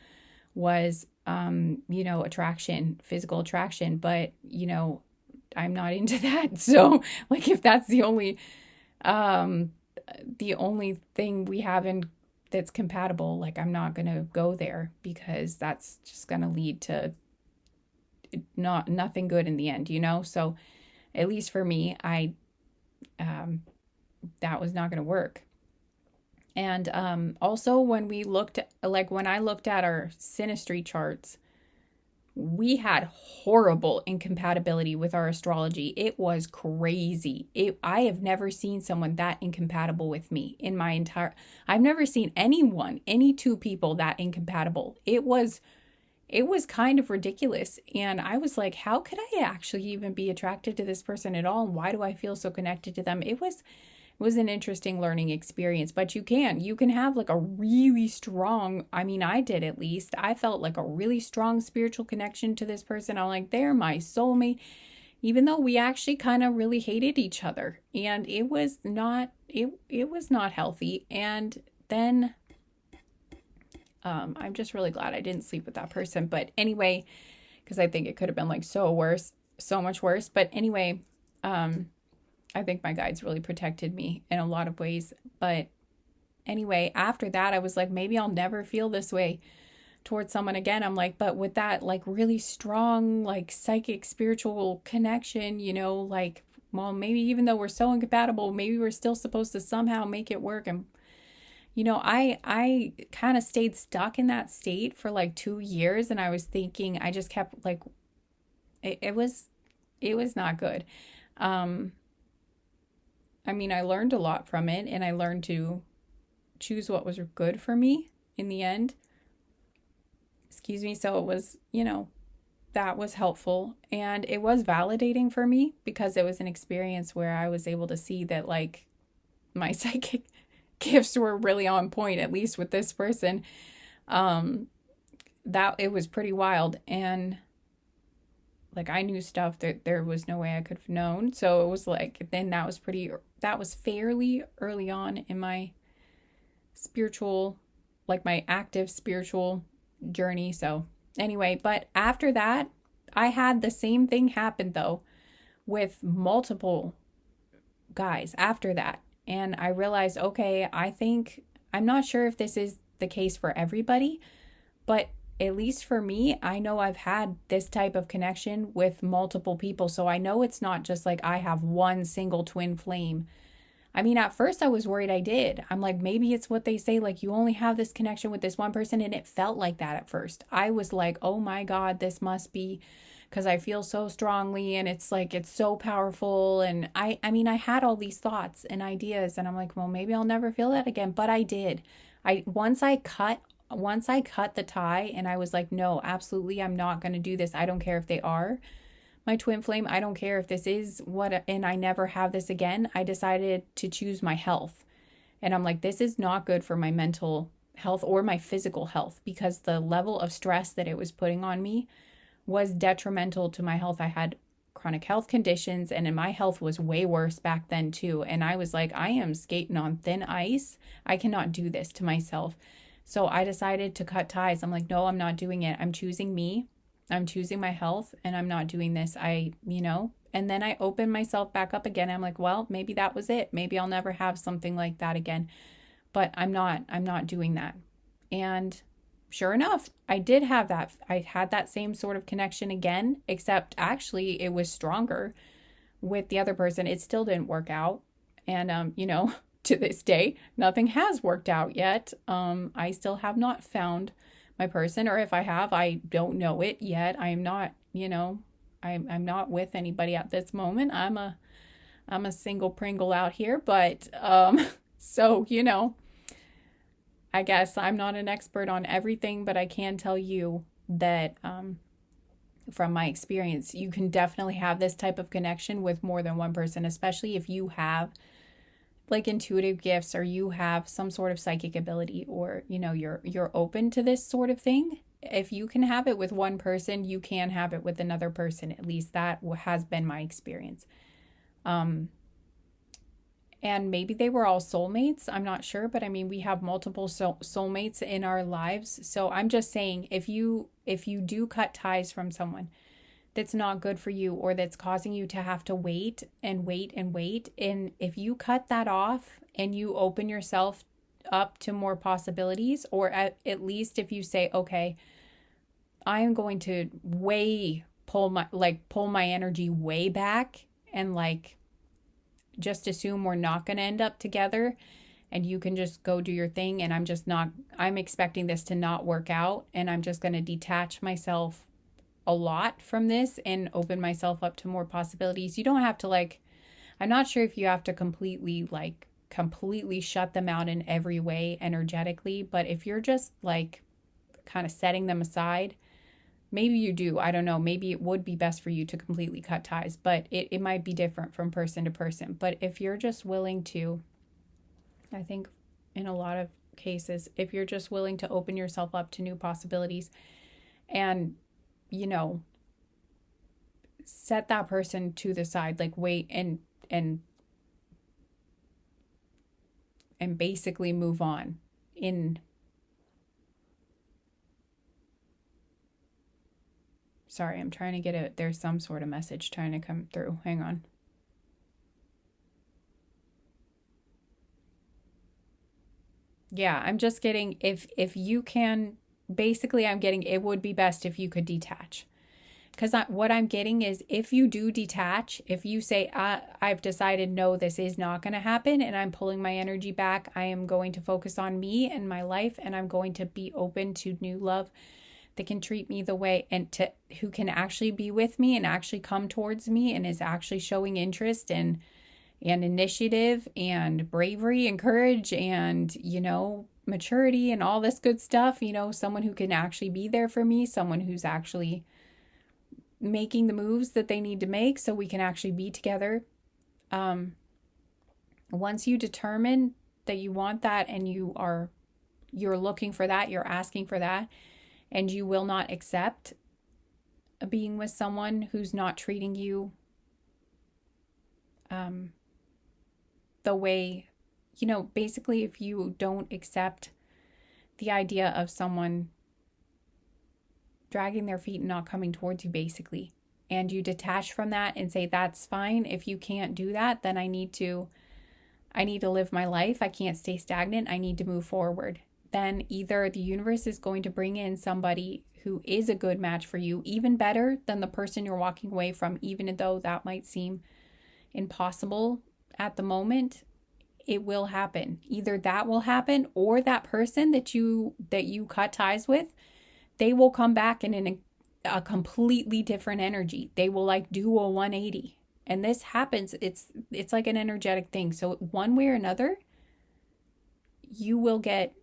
[SPEAKER 1] was, attraction, physical attraction. But, I'm not into that. So if that's the only thing we have in that's compatible, like I'm not going to go there because that's just going to lead to nothing good in the end, So at least for me, that was not going to work. And also when I looked at our synastry charts, we had horrible incompatibility with our astrology. It was crazy. I have never seen someone that incompatible with me I've never seen any two people that incompatible. It was kind of ridiculous. And I was like, how could I actually even be attracted to this person at all? And why do I feel so connected to them? It was an interesting learning experience, but you can have like a really strong, I did at least. I felt like a really strong spiritual connection to this person. I'm like, they're my soulmate, even though we actually kind of really hated each other. And it was not healthy. And then I'm just really glad I didn't sleep with that person. But anyway, because I think it could have been like so much worse. But anyway, I think my guides really protected me in a lot of ways. But anyway, after that, I was like, maybe I'll never feel this way towards someone again. I'm like, but with that like really strong, like psychic, spiritual connection, like, well, maybe even though we're so incompatible, maybe we're still supposed to somehow make it work. And, I kind of stayed stuck in that state for like 2 years. And I was thinking, I just kept like, it was not good. I learned a lot from it, and I learned to choose what was good for me in the end. Excuse me. So it was, that was helpful, and it was validating for me because it was an experience where I was able to see that like my psychic gifts were really on point, at least with this person. That it was pretty wild. And like I knew stuff that there was no way I could have known. So it was like, then that was fairly early on in my spiritual, like my active spiritual journey. So anyway, but after that, I had the same thing happen though with multiple guys after that. And I realized, okay, I'm not sure if this is the case for everybody, but at least for me, I know I've had this type of connection with multiple people. So I know it's not just like I have one single twin flame. At first I was worried I did. I'm like, maybe it's what they say, like you only have this connection with this one person. And it felt like that at first. I was like, oh my God, this must be because I feel so strongly and it's like, it's so powerful. And I had all these thoughts and ideas and I'm like, well, maybe I'll never feel that again. But I did. Once I cut the tie and I was like, no, absolutely, I'm not going to do this. I don't care if they are my twin flame. I don't care if this is and I never have this again. I decided to choose my health. And I'm like, this is not good for my mental health or my physical health because the level of stress that it was putting on me was detrimental to my health. I had chronic health conditions and my health was way worse back then too. And I was like, I am skating on thin ice. I cannot do this to myself. So I decided to cut ties. I'm like, no, I'm not doing it. I'm choosing me. I'm choosing my health and I'm not doing this. And then I opened myself back up again. I'm like, well, maybe that was it. Maybe I'll never have something like that again. But I'm not doing that. And sure enough, I did have that. I had that same sort of connection again, except actually it was stronger with the other person. It still didn't work out. And, to this day, nothing has worked out yet. I still have not found my person, or if I have, I don't know it yet. I'm not, I'm not with anybody at this moment. I'm a single Pringle out here, but so, I guess I'm not an expert on everything, but I can tell you that from my experience, you can definitely have this type of connection with more than one person, especially if you have like intuitive gifts or you have some sort of psychic ability or, you're open to this sort of thing. If you can have it with one person, you can have it with another person. At least that has been my experience. And maybe they were all soulmates. I'm not sure, but we have multiple soulmates in our lives. So I'm just saying, if you do cut ties from someone that's not good for you or that's causing you to have to wait and wait and wait, and if you cut that off and you open yourself up to more possibilities, or at least if you say, okay, I am going to pull my energy way back and like just assume we're not going to end up together and you can just go do your thing, and I'm expecting this to not work out, and I'm just going to detach myself a lot from this and open myself up to more possibilities. You don't have to like, I'm not sure if you have to completely shut them out in every way energetically, but if you're just like kind of setting them aside, maybe you do. I don't know. Maybe it would be best for you to completely cut ties, but it might be different from person to person. But if you're just willing to, I think in a lot of cases, if you're just willing to open yourself up to new possibilities and, you know, set that person to the side, like wait and basically move on in. Sorry, I'm trying to get there's some sort of message trying to come through. Hang on. Yeah, I'm just getting, if you can, basically I'm getting, it would be best if you could detach. Because what I'm getting is if you do detach, if you say, I've decided, no, this is not going to happen, and I'm pulling my energy back, I am going to focus on me and my life, and I'm going to be open to new love that can treat me the way, and to who can actually be with me and actually come towards me and is actually showing interest and initiative and bravery and courage and, you know, maturity and all this good stuff, you know, someone who can actually be there for me, someone who's actually making the moves that they need to make so we can actually be together. Once you determine that you want that and you're looking for that, you're asking for that, and you will not accept being with someone who's not treating you the way, you know, basically if you don't accept the idea of someone dragging their feet and not coming towards you, basically, and you detach from that and say, that's fine. If you can't do that, then I need to live my life. I can't stay stagnant. I need to move forward. Then either the universe is going to bring in somebody who is a good match for you, even better than the person you're walking away from, even though that might seem impossible at the moment. It will happen. Either that will happen, or that person that you cut ties with, they will come back in a completely different energy. They will like do a 180. And this happens. It's like an energetic thing. So one way or another, you will get,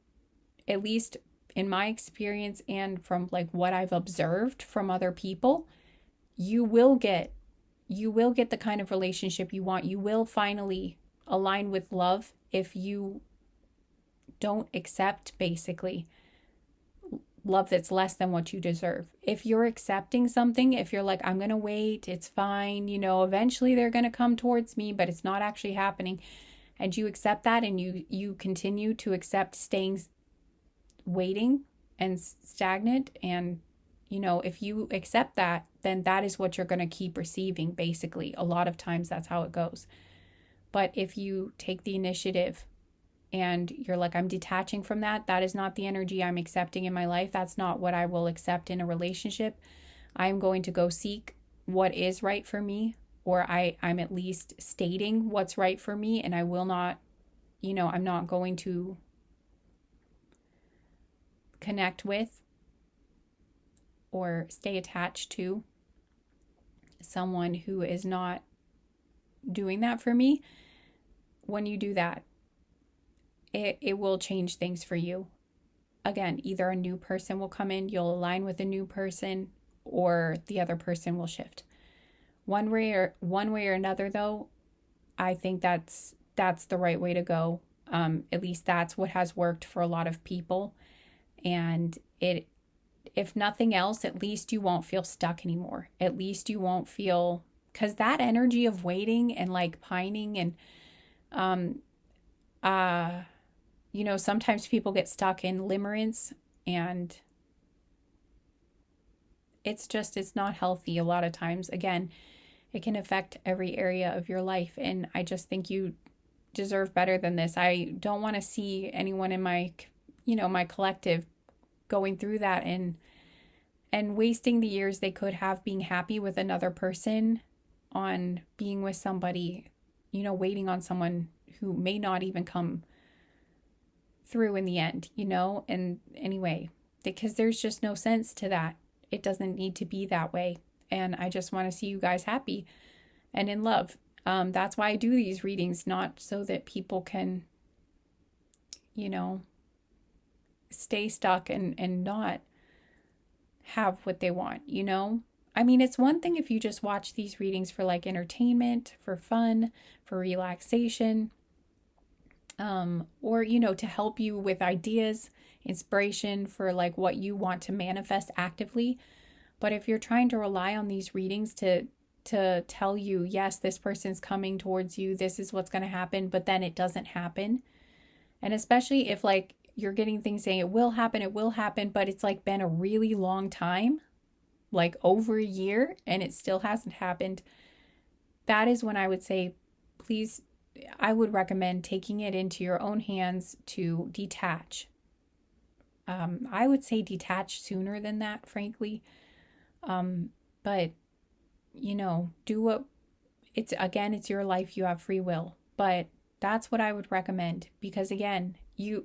[SPEAKER 1] at least in my experience and from like what I've observed from other people, you will get the kind of relationship you want. You will finally align with love if you don't accept basically love that's less than what you deserve. If you're accepting something, if you're like, I'm going to wait, it's fine, you know, eventually they're going to come towards me, but it's not actually happening, and you accept that, and you continue to accept staying waiting and stagnant, and you know, if you accept that, then that is what you're going to keep receiving, basically. A lot of times that's how it goes. But if you take the initiative and you're like, I'm detaching from that, that is not the energy I'm accepting in my life. That's not what I will accept in a relationship. I'm going to go seek what is right for me, or I'm at least stating what's right for me, and I will not, you know, I'm not going to connect with or stay attached to someone who is not doing that for me. When you do that, it will change things for you. Again, either a new person will come in, you'll align with a new person, or the other person will shift. One way or another, though, I think that's the right way to go. At least that's what has worked for a lot of people. And if nothing else, at least you won't feel stuck anymore. At least you won't feel, because that energy of waiting and like pining and you know, sometimes people get stuck in limerence, and it's not healthy a lot of times. Again, it can affect every area of your life, and I just think you deserve better than this. I don't want to see anyone in my, my collective going through that and wasting the years they could have being happy with another person on being with somebody, waiting on someone who may not even come through in the end, and anyway, because there's just no sense to that. It doesn't need to be that way. And I just want to see you guys happy and in love. That's why I do these readings, not so that people can, stay stuck and not have what they want, I mean, it's one thing if you just watch these readings for like entertainment, for fun, for relaxation, or, to help you with ideas, inspiration for like what you want to manifest actively. But if you're trying to rely on these readings to tell you, yes, this person's coming towards you, this is what's going to happen, but then it doesn't happen. And especially if like you're getting things saying it will happen, but it's like been a really long time, like over a year, and it still hasn't happened. That is when I would say, please, I would recommend taking it into your own hands to detach. I would say detach sooner than that, frankly. But do what it's your life, you have free will, but that's what I would recommend, because again,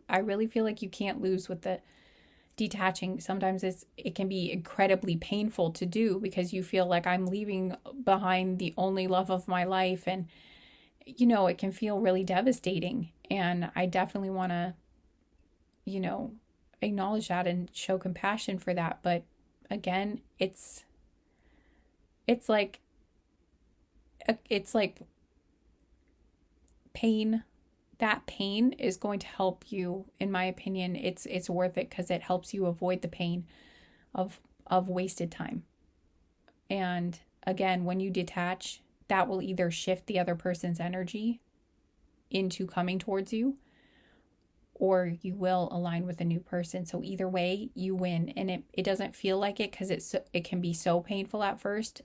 [SPEAKER 1] I really feel like you can't lose with the detaching. Sometimes it can be incredibly painful to do because you feel like I'm leaving behind the only love of my life, and it can feel really devastating. And I definitely want to acknowledge that and show compassion for that. But again, it's like pain. That pain is going to help you, in my opinion. It's worth it because it helps you avoid the pain of wasted time. And again, when you detach, that will either shift the other person's energy into coming towards you, or you will align with a new person. So either way, you win. And it doesn't feel like it because it can be so painful at first,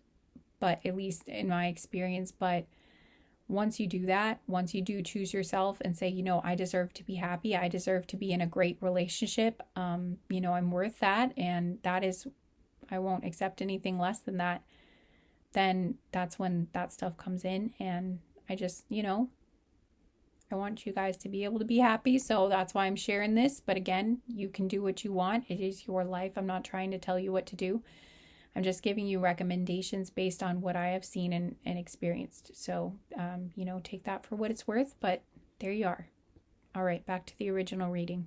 [SPEAKER 1] but at least in my experience. But once you do that, once you do choose yourself and say, I deserve to be happy, I deserve to be in a great relationship, I'm worth that, and I won't accept anything less than that, then that's when that stuff comes in. And I just, I want you guys to be able to be happy. So that's why I'm sharing this. But again, you can do what you want. It is your life. I'm not trying to tell you what to do. I'm just giving you recommendations based on what I have seen and experienced. So, take that for what it's worth. But there you are. All right, back to the original reading.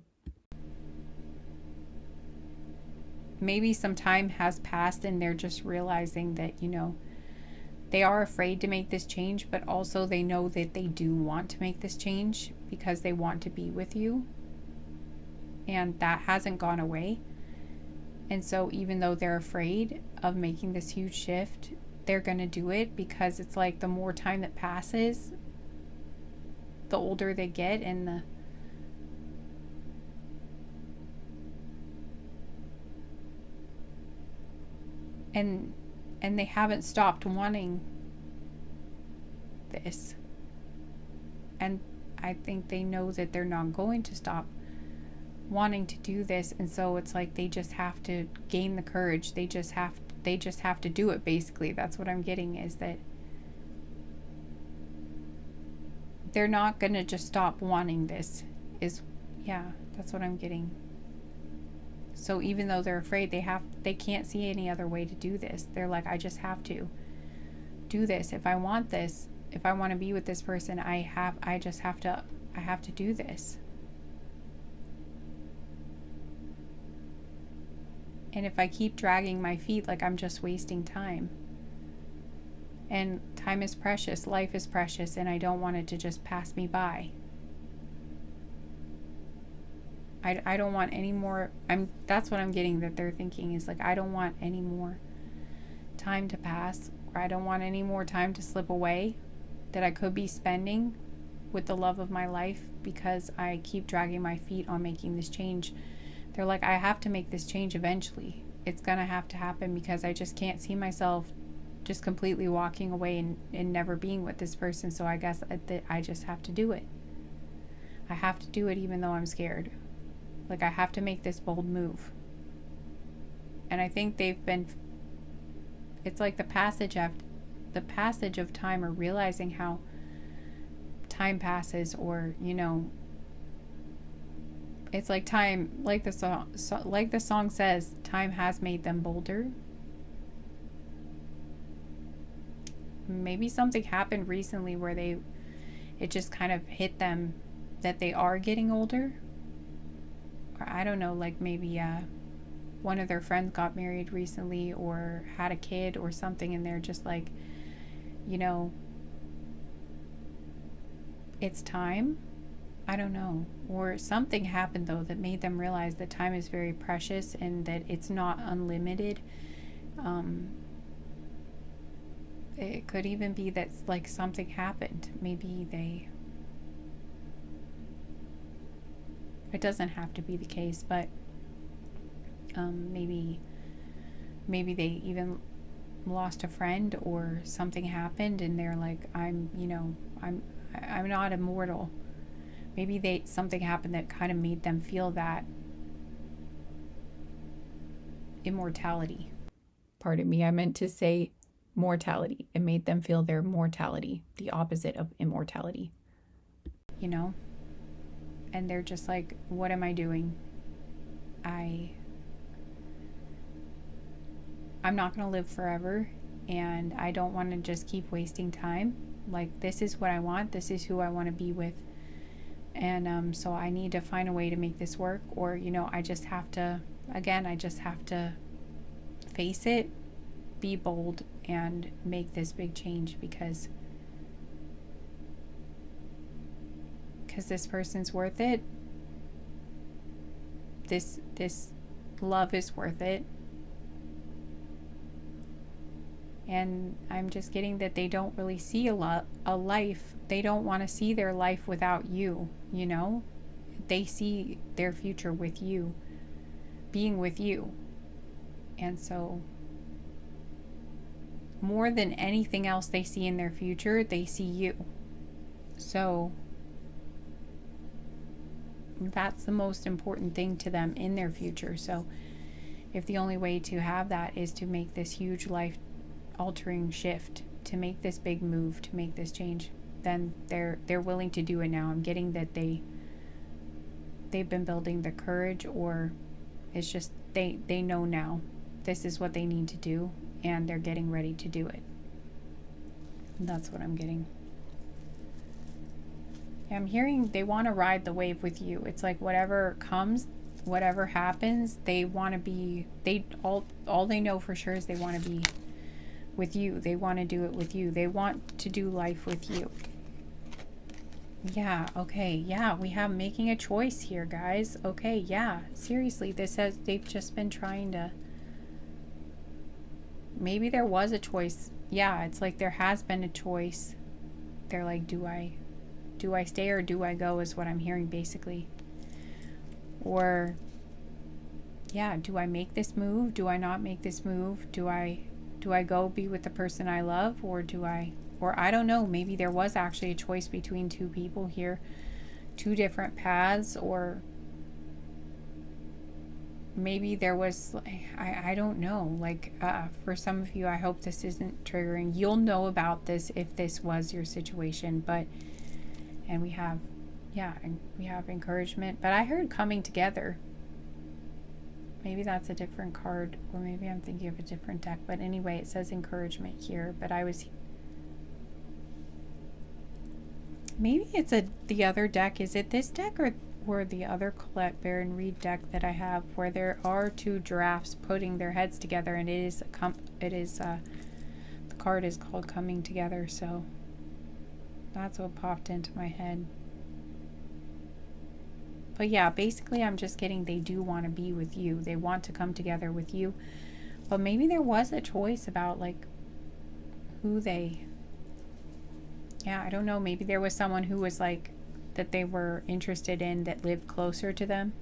[SPEAKER 1] Maybe some time has passed and they're just realizing that, they are afraid to make this change, but also they know that they do want to make this change because they want to be with you. And that hasn't gone away. And so even though they're afraid of making this huge shift, they're going to do it because it's like the more time that passes, the older they get, and and they haven't stopped wanting this. And I think they know that they're not going to stop wanting to do this, and so it's like they just have to gain the courage. They just have to do it, basically. That's what I'm getting, is that they're not going to just stop wanting this. That's what I'm getting. So even though they're afraid, they can't see any other way to do this. They're like, I just have to do this. If I want this, if I want to be with this person, I have to do this. And if I keep dragging my feet, like, I'm just wasting time. And time is precious, life is precious, and I don't want it to just pass me by. I don't want any more. That's what I'm getting, that they're thinking, is like, I don't want any more time to pass, or I don't want any more time to slip away that I could be spending with the love of my life because I keep dragging my feet on making this change. They're like, I have to make this change eventually. It's gonna have to happen because I just can't see myself just completely walking away and never being with this person. So I guess that I just have to do it. I have to do it even though I'm scared. Like, I have to make this bold move. And I think they've been, it's like the passage of time, or realizing how time passes, or, you know, it's like time, like the song says, time has made them bolder. Maybe something happened recently where it just kind of hit them that they are getting older. Or I don't know, like maybe one of their friends got married recently or had a kid or something, and they're just like, you know, it's time. I don't know. Or something happened though that made them realize that time is very precious and that it's not unlimited. It could even be that like something happened. Maybe it doesn't have to be the case, but maybe they even lost a friend or something happened and they're like, I'm not immortal. Maybe something happened that kind of made them feel that immortality. Pardon me, I meant to say mortality. It made them feel their mortality, the opposite of immortality. You know? And they're just like, what am I doing? I'm not going to live forever, and I don't want to just keep wasting time. Like, this is what I want. This is who I want to be with. And so I need to find a way to make this work, or, you know, I just have to face it, be bold, and make this big change because this person's worth it. This love is worth it. And I'm just getting that they don't really see a life. They don't want to see their life without you, you know? They see their future with you, being with you. And so more than anything else they see in their future, they see you. So that's the most important thing to them in their future. So if the only way to have that is to make this huge life altering shift, to make this big move, to make this change, then they're willing to do it now. I'm getting that they've been building the courage, or it's just they know now this is what they need to do, and they're getting ready to do it. That's what I'm getting. I'm hearing they want to ride the wave with you. It's like whatever comes, whatever happens, they want to be, all they know for sure is they want to be with you. They want to do it with you. They want to do life with you. Yeah, okay, yeah, we have making a choice here, guys. Okay, yeah, seriously, they've just been trying to, maybe there was a choice. Yeah, it's like there has been a choice. They're like, do I stay or do I go, is what I'm hearing basically. Or, yeah, do I make this move? Do I not make this move? Do I go be with the person I love, or I don't know, maybe there was actually a choice between two people here, two different paths, or maybe there was, I don't know, like, for some of you, I hope this isn't triggering. You'll know about this if this was your situation, and we have encouragement, but I heard coming together. Maybe that's a different card, or maybe I'm thinking of a different deck, but anyway, it says encouragement here, but maybe it's the other deck. Is it this deck or the other Colette Baron Reed deck that I have, where there are two giraffes putting their heads together, and the card is called Coming Together, so that's what popped into my head. But yeah, basically I'm just getting they do want to be with you. They want to come together with you. But maybe there was a choice about like I don't know, maybe there was someone who was like that they were interested in that lived closer to them.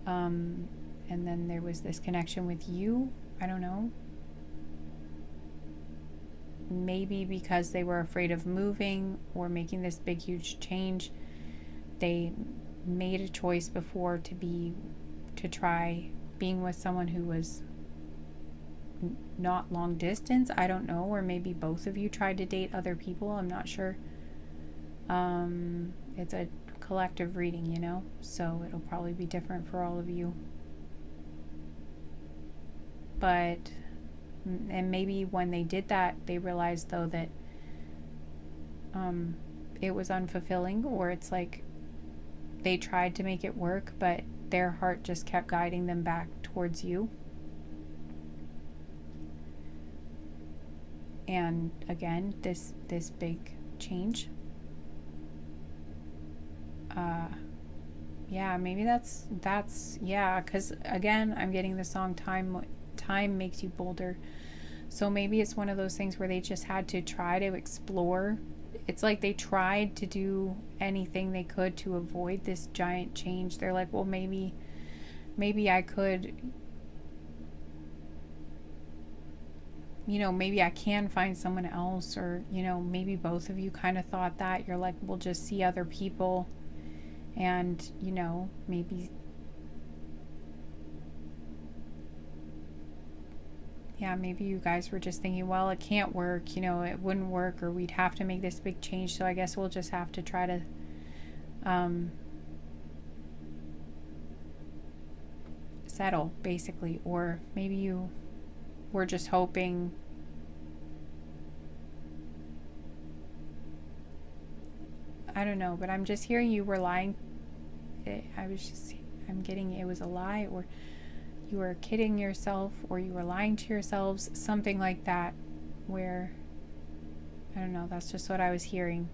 [SPEAKER 1] And then there was this connection with you. I don't know. Maybe because they were afraid of moving or making this big huge change, they made a choice before to try being with someone who was not long distance. I don't know, or maybe both of you tried to date other people. I'm not sure. It's a collective reading, you know, so it'll probably be different for all of you. But, and maybe when they did that, they realized though that it was unfulfilling, or it's like they tried to make it work, but their heart just kept guiding them back towards you. And again, this big change. Yeah, maybe that's yeah, because again, I'm getting the song time makes you bolder. So maybe it's one of those things where they just had to try to explore. It's like they tried to do anything they could to avoid this giant change. They're like, well, maybe I could, you know, maybe I can find someone else, or, you know, maybe both of you kind of thought that. You're like, we'll just see other people, and, you know, maybe, yeah, maybe you guys were just thinking, well, it can't work, you know, it wouldn't work, or we'd have to make this big change, so I guess we'll just have to try to settle, basically. Or maybe you were just hoping, I don't know, but I'm just hearing you were lying. I'm getting it was a lie, or you were kidding yourself, or you were lying to yourselves, something like that, where, I don't know, that's just what I was hearing,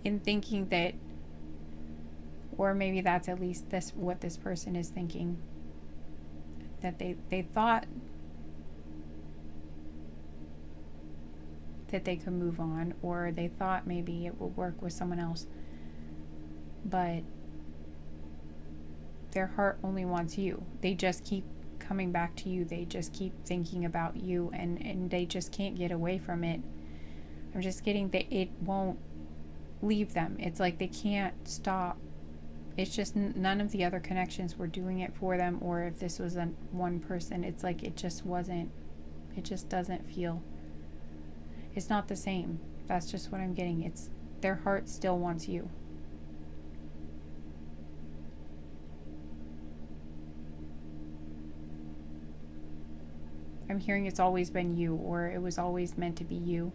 [SPEAKER 1] in thinking that, or maybe that's at least what this person is thinking, that they thought that they could move on, or they thought maybe it would work with someone else, but their heart only wants you. They just keep coming back to you. They just keep thinking about you, and they just can't get away from it. I'm just getting that it won't leave them. It's like they can't stop. It's just none of the other connections were doing it for them, or if this was one person, it's like it just wasn't, it just doesn't feel, it's not the same. That's just what I'm getting. It's their heart still wants you. I'm hearing it's always been you, or it was always meant to be you.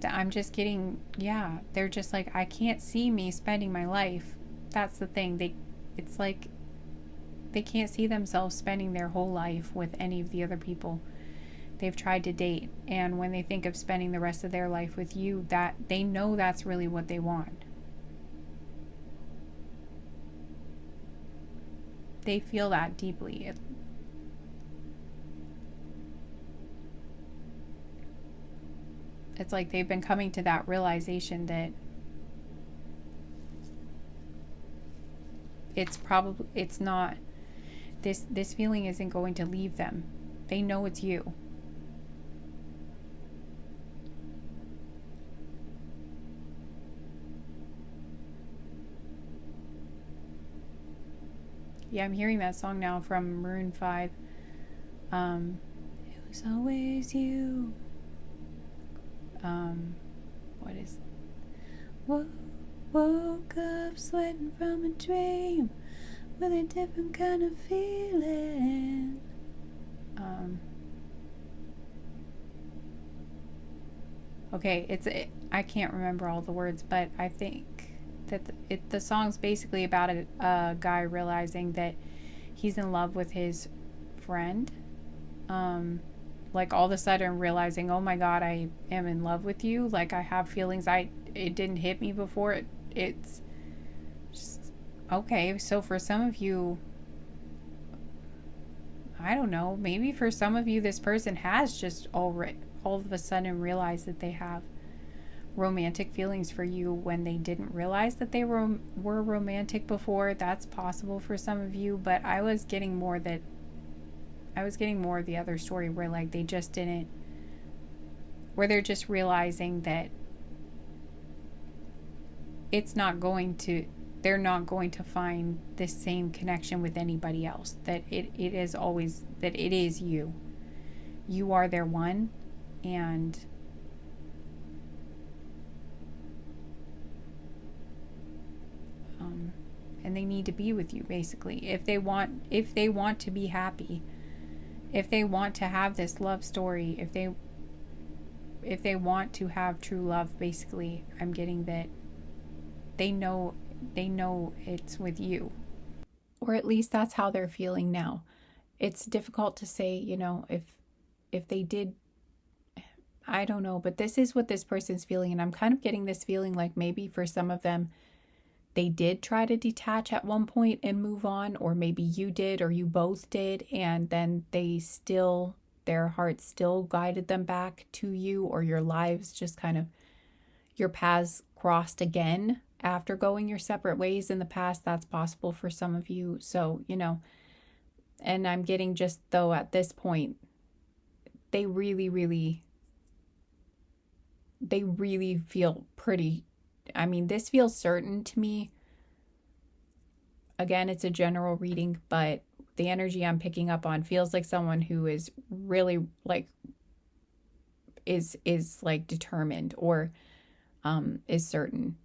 [SPEAKER 1] I'm just getting, yeah, they're just like, I can't see me spending my life. That's the thing. It's like they can't see themselves spending their whole life with any of the other people they've tried to date. And when they think of spending the rest of their life with you, that they know that's really what they want. They feel that deeply. It's like they've been coming to that realization that it's not, this feeling isn't going to leave them. They know it's you. Yeah, I'm hearing that song now from Maroon 5. It was always you. What is, woke up sweating from a dream with a different kind of feeling. Okay, I can't remember all the words, but I think that the song's basically about a guy realizing that he's in love with his friend. Like all of a sudden realizing, oh my God, I am in love with you. Like I have feelings it didn't hit me before. It's just, okay. So for some of you, I don't know, maybe for some of you, this person has just all of a sudden realized that they have romantic feelings for you when they didn't realize that they were romantic before. That's possible for some of you, but I was getting more of the other story where like they just didn't, where they're just realizing that it's not going to, they're not going to find the same connection with anybody else. That it is always, that it is you. You are their one, and and they need to be with you, basically, if they want to be happy, if they want to have this love story, if they want to have true love, basically. I'm getting that they know it's with you, or at least that's how they're feeling now. It's difficult to say, if they did, I don't know, but this is what this person's feeling, and I'm kind of getting this feeling like maybe for some of them they did try to detach at one point and move on, or maybe you did, or you both did, and then their hearts still guided them back to you, or your lives just kind of, your paths crossed again after going your separate ways in the past. That's possible for some of you. So, and I'm getting just, though, at this point, they really, really feel pretty, this feels certain to me. Again, it's a general reading, but the energy I'm picking up on feels like someone who is really like, is like determined, or is certain,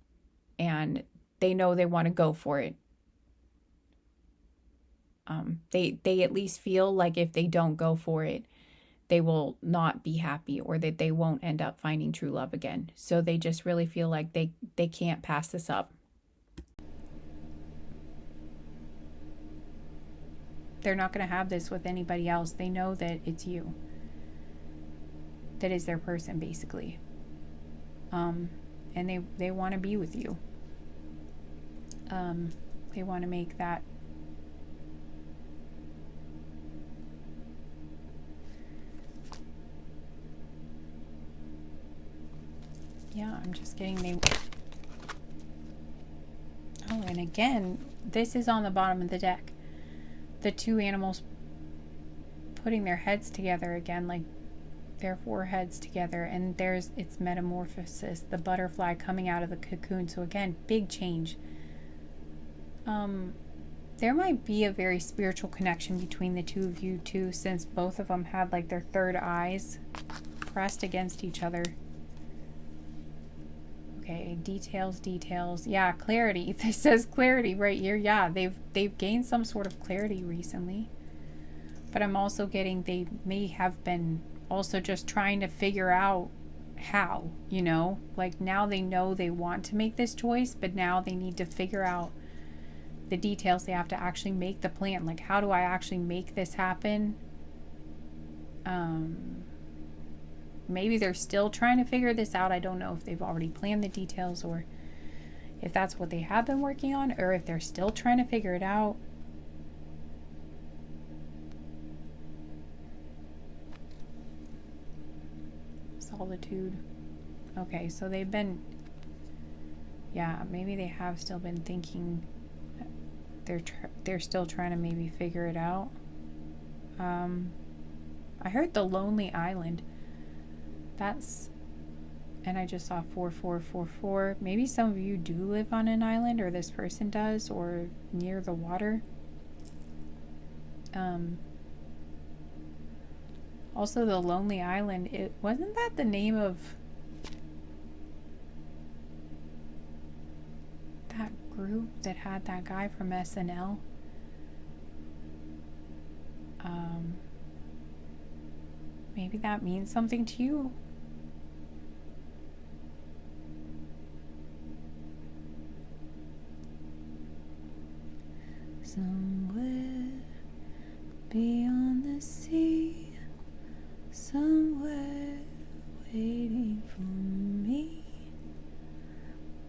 [SPEAKER 1] and they know they want to go for it. They at least feel like if they don't go for it, they will not be happy, or that they won't end up finding true love again. So they just really feel like they can't pass this up. They're not going to have this with anybody else. They know that it's you that is their person, basically. And they want to be with you. They want to make that. Yeah, I'm just getting Oh, and again, this is on the bottom of the deck. The two animals putting their heads together again, like their foreheads together, and there's its metamorphosis, the butterfly coming out of the cocoon. So again, big change. There might be a very spiritual connection between the two of you too, since both of them had like their third eyes pressed against each other. Okay, details. Yeah, clarity. This says clarity right here. Yeah, they've gained some sort of clarity recently. But I'm also getting they may have been also just trying to figure out how, like now they know they want to make this choice, but now they need to figure out the details. They have to actually make the plan. Like, how do I actually make this happen? Maybe they're still trying to figure this out. I don't know if they've already planned the details, or if that's what they have been working on, or if they're still trying to figure it out. Solitude. Okay, so they've been, yeah, maybe they have still been thinking. They're still trying to maybe figure it out. I heard the Lonely Island. And I just saw 4444. Maybe some of you do live on an island, or this person does, or near the water. Also, the Lonely Island, wasn't that the name of that group that had that guy from SNL? Maybe that means something to you. Somewhere beyond the sea, somewhere waiting for me,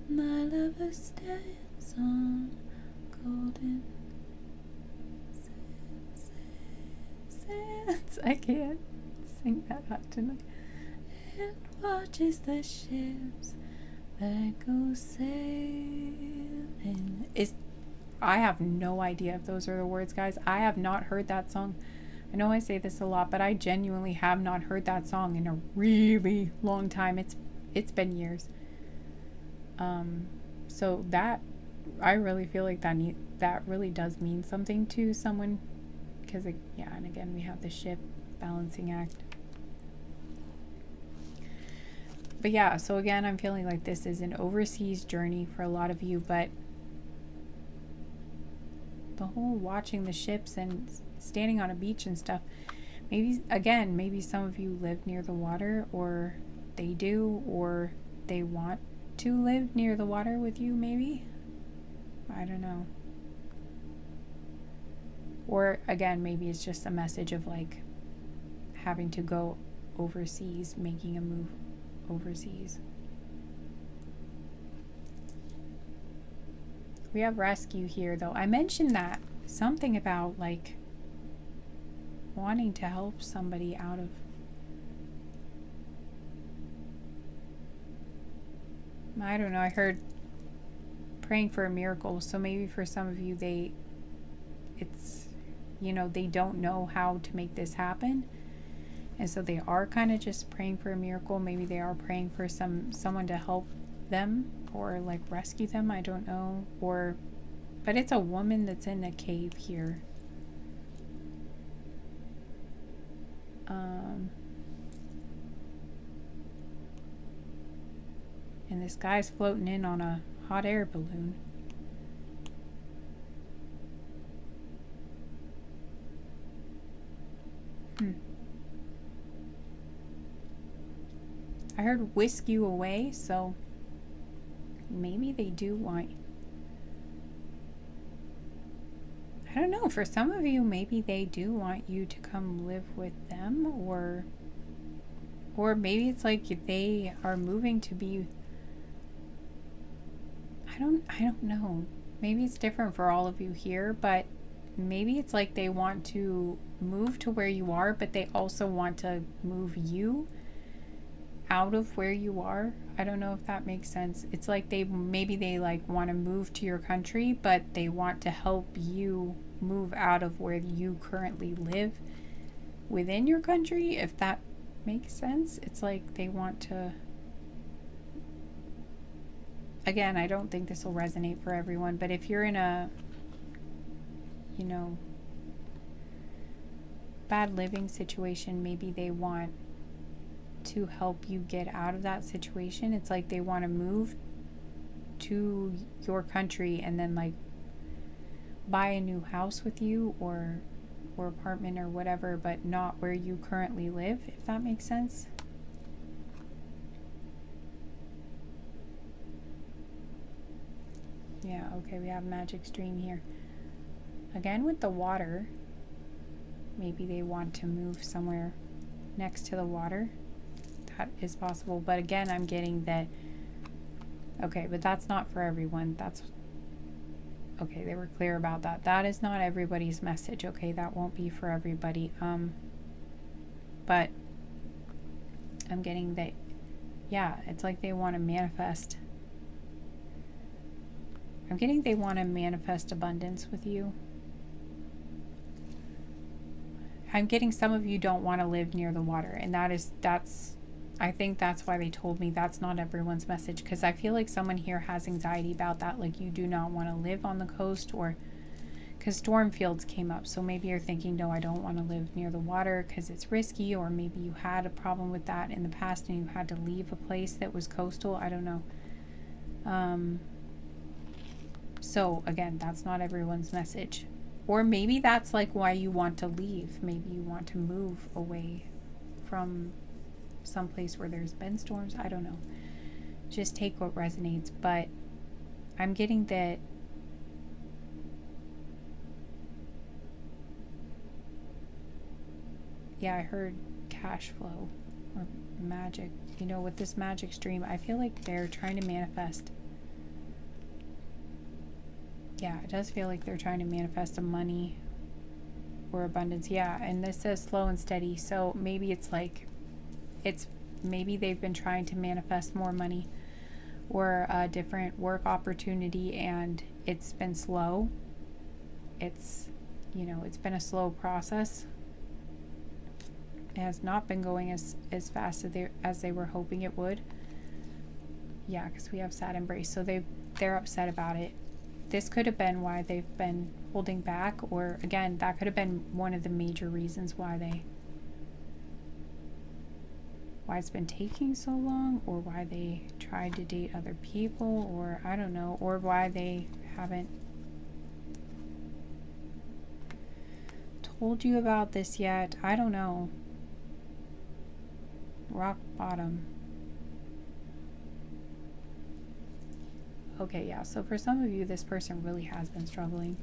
[SPEAKER 1] my lover stands on golden sands. I can't sing that hot tonight. And watches the ships that go sailing. I have no idea if those are the words, guys. I have not heard that song. I know I say this a lot, but I genuinely have not heard that song in a really long time. It's been years. So that, I really feel like that really does mean something to someone, because yeah, and again we have the ship balancing act. But yeah, so again, I'm feeling like this is an overseas journey for a lot of you, but the whole watching the ships and standing on a beach and stuff, maybe, again, maybe some of you live near the water, or they do, or they want to live near the water with you, maybe. I don't know. Or again, maybe it's just a message of like having to go overseas, making a move overseas. We have rescue here though. I mentioned that something about like wanting to help somebody out of, I don't know, I heard praying for a miracle. So maybe for some of you, it's, you know, they don't know how to make this happen. And so they are kind of just praying for a miracle. Maybe they are praying for someone to help them or like rescue them. I don't know. Or, but it's a woman that's in a cave here. And this guy's floating in on a hot air balloon. I heard whisk you away, so maybe they do want, I don't know, for some of you, maybe they do want you to come live with them, or maybe it's like they are moving to be, I don't know. Maybe it's different for all of you here, but maybe it's like they want to move to where you are, but they also want to move you out of where you are. I don't know if that makes sense. It's like maybe they like want to move to your country, but they want to help you move out of where you currently live within your country, if that makes sense. It's like they want to, again, I don't think this will resonate for everyone, but if you're in a, you know, bad living situation, maybe they want to help you get out of that situation. It's like they want to move to your country and then like buy a new house with you, or apartment or whatever, but not where you currently live, if that makes sense. Yeah, okay, we have magic stream here. Again with the water, maybe they want to move somewhere next to the water. That is possible, but again, I'm getting that, okay, but that's not for everyone. That's, okay, they were clear about that. That is not everybody's message, okay? That won't be for everybody. But I'm getting that, yeah, it's like they want to manifest. I'm getting they want to manifest abundance with you. I'm getting some of you don't want to live near the water, and that's I think that's why they told me that's not everyone's message, because I feel like someone here has anxiety about that, like you do not want to live on the coast, or because storm fields came up, so maybe you're thinking, no, I don't want to live near the water because it's risky, or maybe you had a problem with that in the past and you had to leave a place that was coastal. I don't know. So again, that's not everyone's message. Or maybe that's like why you want to leave. Maybe you want to move away from someplace where there's been storms. I don't know. Just take what resonates. But I'm getting that yeah, I heard cash flow or magic. You know, with this magic stream, I feel like they're trying to manifest. Yeah, it does feel like they're trying to manifest a money or abundance. Yeah, and this says slow and steady. So maybe it's like, maybe they've been trying to manifest more money or a different work opportunity, and it's been slow. It's, you know, it's been a slow process. It has not been going as fast as they were hoping it would. Yeah, because we have sad embrace. So they're upset about it. This could have been why they've been holding back, or again, that could have been one of the major reasons why it's been taking so long, or why they tried to date other people, or I don't know, or why they haven't told you about this yet. I don't know. Rock bottom. Okay, yeah, so for some of you, this person really has been struggling.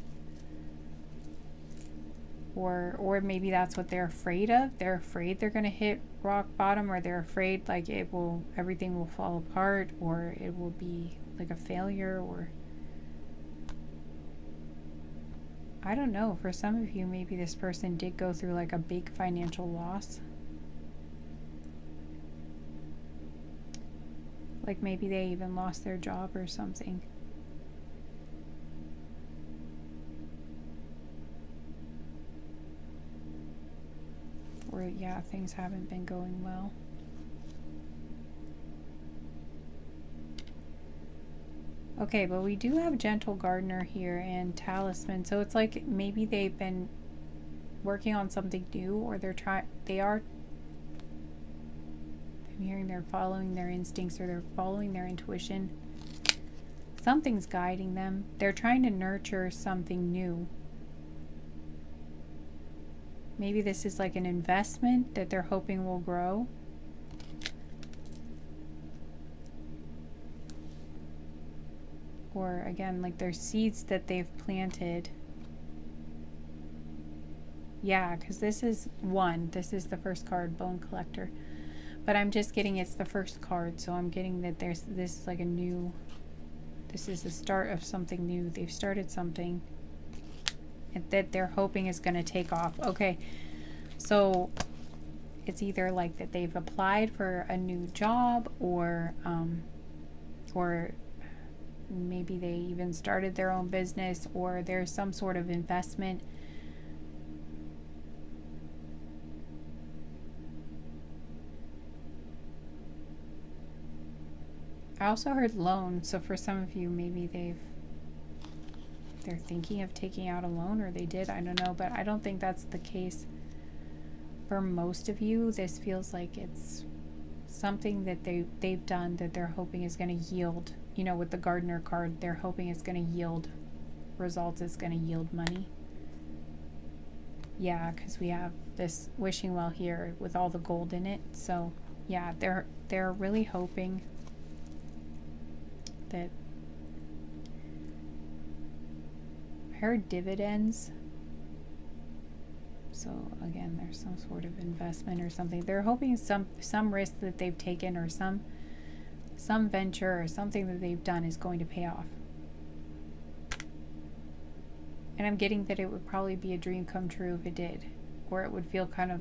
[SPEAKER 1] Or maybe that's what they're afraid of. They're afraid they're going to hit rock bottom, or they're afraid like everything will fall apart, or it will be like a failure, or I don't know. For some of you, maybe this person did go through like a big financial loss. Like maybe they even lost their job or something. Or yeah, things haven't been going well. Okay, but we do have Gentle Gardener here and Talisman. So it's like maybe they've been working on something new, or I'm hearing they're following their instincts, or they're following their intuition. Something's guiding them. They're trying to nurture something new. Maybe this is like an investment that they're hoping will grow. Or again, like there's seeds that they've planted. Yeah, because this is one. This is the first card, Bone Collector. But I'm just getting it's the first card, so I'm getting that this is like a new, this is the start of something new. They've started something that they're hoping is going to take off. Okay, so it's either like that they've applied for a new job, or maybe they even started their own business, or there's some sort of investment. I also heard loan, so for some of you, maybe they're thinking of taking out a loan, or they did, I don't know, but I don't think that's the case for most of you. This feels like it's something that they've done that they're hoping is going to yield, you know, with the Gardener card, they're hoping it's going to yield results, it's going to yield money. Yeah, because we have this wishing well here with all the gold in it. So yeah, they're really hoping that. I heard dividends. So again, there's some sort of investment or something. They're hoping some risk that they've taken, or some venture or something that they've done is going to pay off. And I'm getting that it would probably be a dream come true if it did, or it would feel kind of,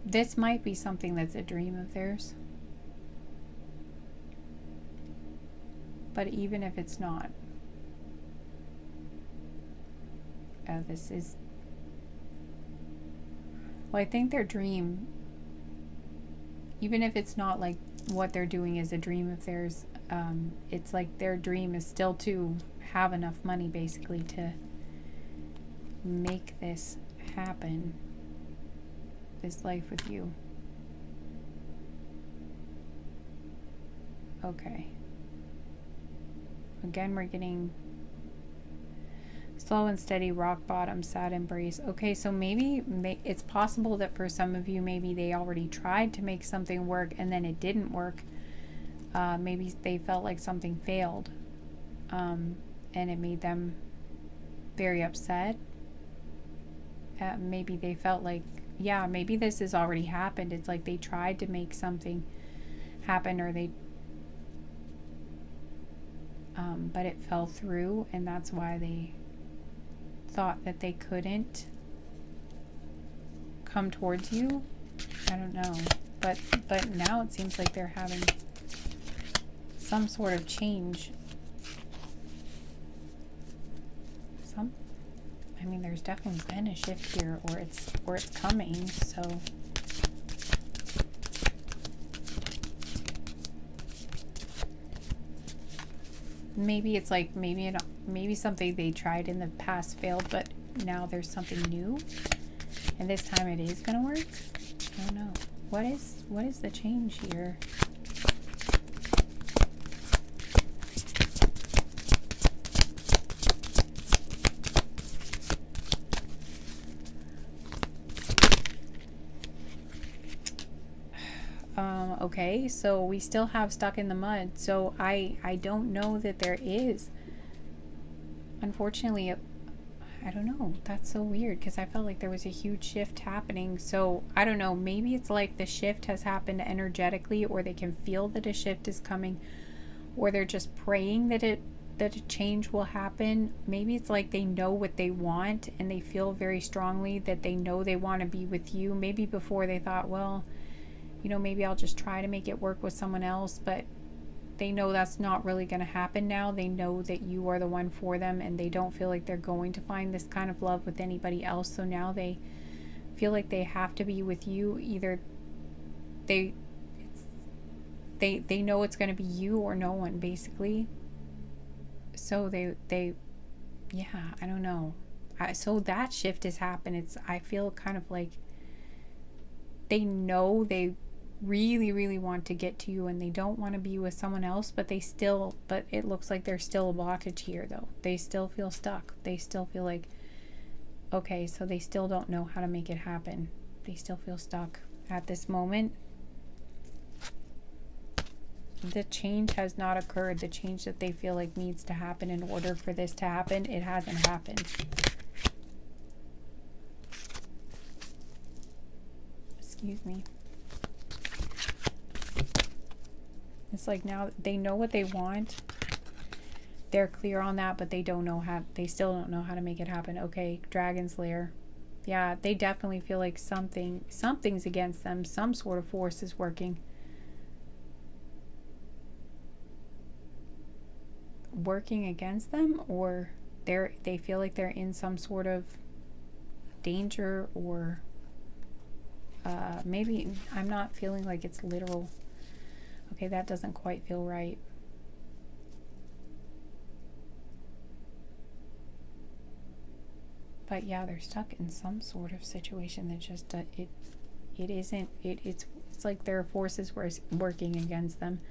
[SPEAKER 1] this might be something that's a dream of theirs. But even if it's not, this is, well, I think their dream, even if it's not like what they're doing is a dream of theirs, it's like their dream is still to have enough money basically to make this happen, this life with you. Okay. Again, we're getting slow and steady, rock bottom, sad embrace. Okay, so maybe it's possible that for some of you, maybe they already tried to make something work and then it didn't work. Maybe they felt like something failed, and it made them very upset. Maybe they felt like, yeah, maybe this has already happened. It's like they tried to make something happen, or they but it fell through, and that's why they thought that they couldn't come towards you. I don't know, but now it seems like they're having some sort of change. I mean, there's definitely been a shift here, or it's coming. So maybe it's like maybe something they tried in the past failed, but now there's something new, and this time it is gonna work. I don't know. What is the change here? Okay, so we still have stuck in the mud. So I don't know that there is. Unfortunately, I don't know. That's so weird because I felt like there was a huge shift happening. So I don't know. Maybe it's like the shift has happened energetically, or they can feel that a shift is coming, or they're just praying that a change will happen. Maybe it's like they know what they want and they feel very strongly that they know they want to be with you. Maybe before they thought, well, maybe I'll just try to make it work with someone else, but they know that's not really going to happen now. They know that you are the one for them, and they don't feel like they're going to find this kind of love with anybody else. So now they feel like they have to be with you. Either they know it's going to be you or no one, basically. So they yeah, I don't know. So that shift has happened. I feel kind of like they know they really, really want to get to you and they don't want to be with someone else, but it looks like there's still a blockage here, though. They still feel stuck. They still feel like, okay, so they still don't know how to make it happen. They still feel stuck at this moment. The change has not occurred. The change that they feel like needs to happen in order for this to happen, it hasn't happened. Excuse me. It's like now they know what they want. They're clear on that, but they still don't know how to make it happen. Okay, Dragon's Lair. Yeah, they definitely feel like something's against them. Some sort of force is working against them, or they feel like they're in some sort of danger, or maybe I'm not feeling like it's literal. Okay, that doesn't quite feel right. But yeah, they're stuck in some sort of situation that just it's like there are forces working against them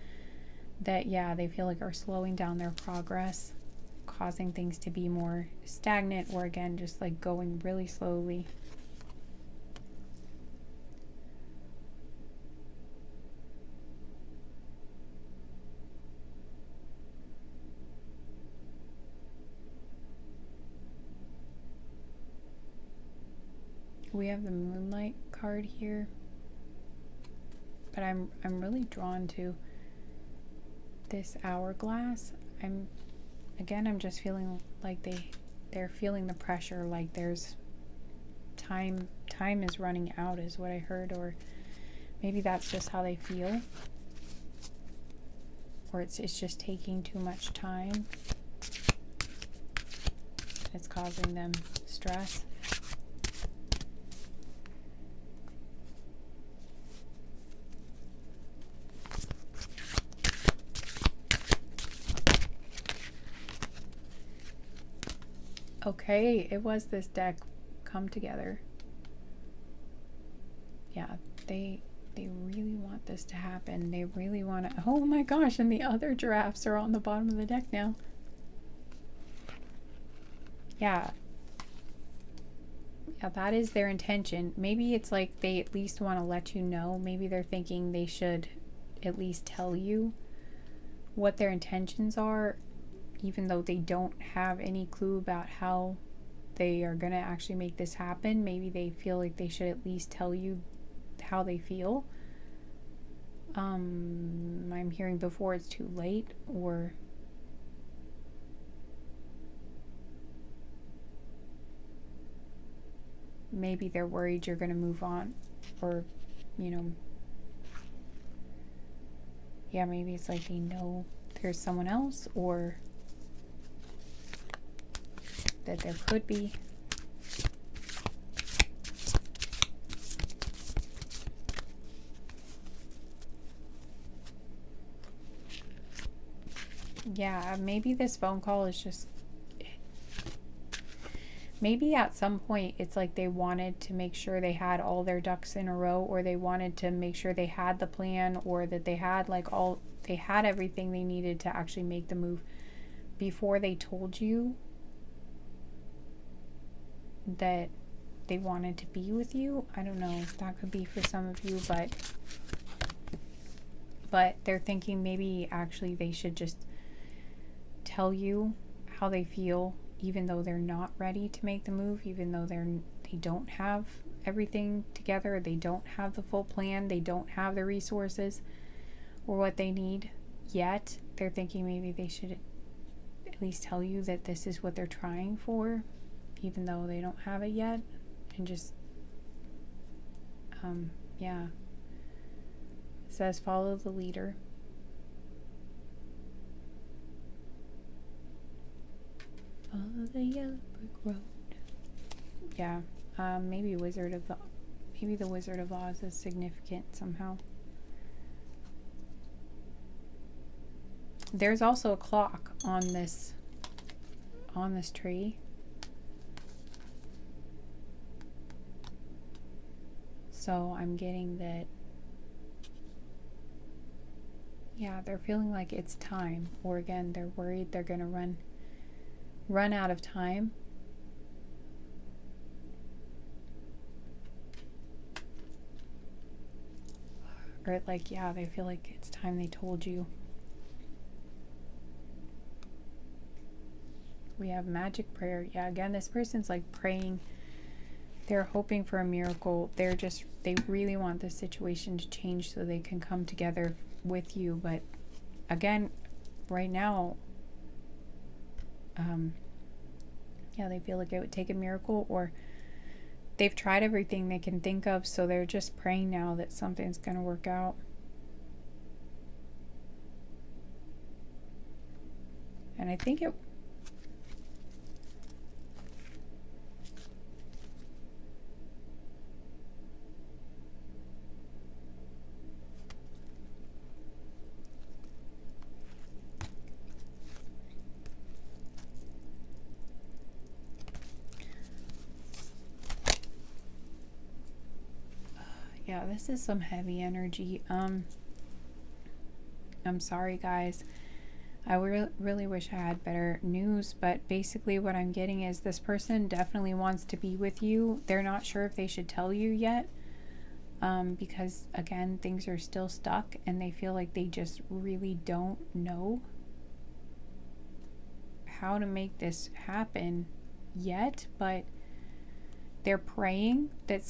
[SPEAKER 1] that, yeah, they feel like are slowing down their progress, causing things to be more stagnant, or again just like going really slowly. We have the Moonlight card here, but I'm really drawn to this Hourglass. I'm just feeling like they're feeling the pressure, like there's time is running out is what I heard, or maybe that's just how they feel, or it's just taking too much time. It's causing them stress. Okay, it was this deck come together. Yeah, they really want this to happen. They really want to. Oh my gosh, and the other giraffes are on the bottom of the deck now. Yeah. Yeah, that is their intention. Maybe it's like they at least want to let you know. Maybe they're thinking they should at least tell you what their intentions are, even though they don't have any clue about how they are going to actually make this happen. Maybe they feel like they should at least tell you how they feel. I'm hearing before it's too late, or maybe they're worried you're going to move on, or yeah, maybe it's like they know there's someone else, or that there could be. Yeah, maybe this phone call is just, maybe at some point it's like they wanted to make sure they had all their ducks in a row, or they wanted to make sure they had the plan, or that they had like all, they had everything they needed to actually make the move before they told you that they wanted to be with you. I don't know, that could be for some of you, but they're thinking maybe actually they should just tell you how they feel, even though they're not ready to make the move, even though they don't have everything together, they don't have the full plan, they don't have the resources or what they need yet. They're thinking maybe they should at least tell you that this is what they're trying for, even though they don't have it yet, and just yeah. It says follow the leader. Follow the yellow brick road. Yeah, maybe maybe the Wizard of Oz is significant somehow. There's also a clock on this tree. So I'm getting that, yeah, they're feeling like it's time, or again, they're worried they're gonna run out of time. Or like, yeah, they feel like it's time they told you. We have magic prayer. Yeah, again, this person's like praying. They're hoping for a miracle. They really want this situation to change so they can come together with you. But again, right now, yeah, they feel like it would take a miracle, or they've tried everything they can think of, so they're just praying now that something's going to work out. And I think it, yeah, this is some heavy energy. I'm sorry, guys. I really wish I had better news, but basically what I'm getting is this person definitely wants to be with you. They're not sure if they should tell you yet, because again, things are still stuck and they feel like they just really don't know how to make this happen yet, but they're praying that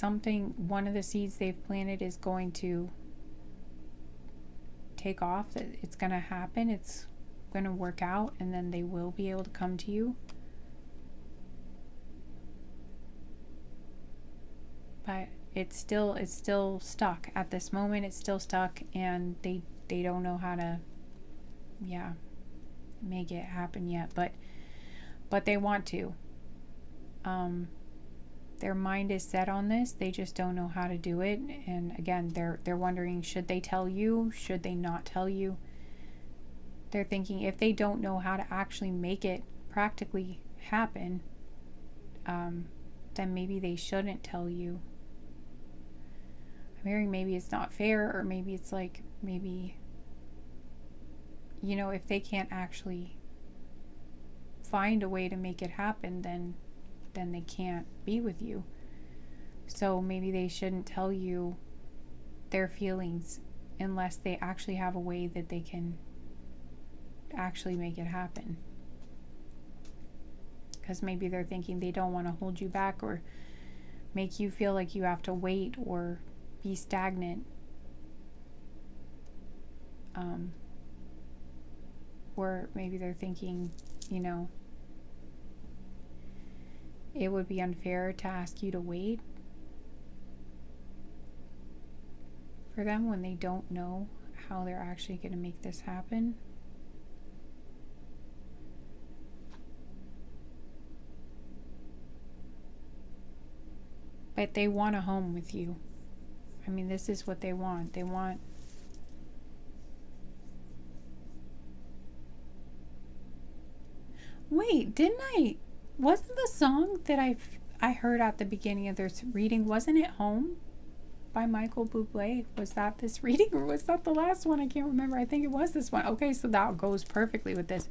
[SPEAKER 1] one of the seeds they've planted is going to take off, that it's going to happen, it's going to work out, and then they will be able to come to you. But it's still stuck at this moment. It's still stuck, and they don't know how to, yeah, make it happen yet, but they want to. Their mind is set on this, they just don't know how to do it. And again, they're wondering, should they tell you, should they not tell you? They're thinking if they don't know how to actually make it practically happen, then maybe they shouldn't tell you. I'm hearing maybe it's not fair, or maybe it's like, maybe, you know, if they can't actually find a way to make it happen, then they can't be with you. So maybe they shouldn't tell you their feelings unless they actually have a way that they can actually make it happen. Because maybe they're thinking they don't want to hold you back or make you feel like you have to wait or be stagnant. Or maybe they're thinking, you know, it would be unfair to ask you to wait for them when they don't know how they're actually going to make this happen. But they want a home with you. I mean, this is what they want. They want wait, didn't I? Wasn't the song that I heard at the beginning of this reading, wasn't it Home by Michael Bublé? Was that this reading or was that the last one? I can't remember. I think it was this one. Okay, so that goes perfectly with this.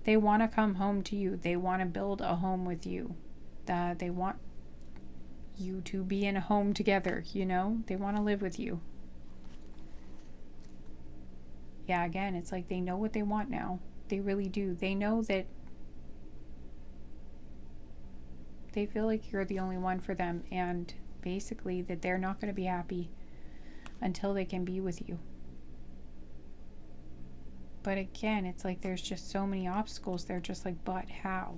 [SPEAKER 1] They want to come home to you. They want to build a home with you. They want you to be in a home together, you know? They want to live with you. Yeah, again, it's like they know what they want now. They really do. They know that they feel like you're the only one for them, and basically that they're not going to be happy until they can be with you. But again, it's like there's just so many obstacles. They're just like, but how?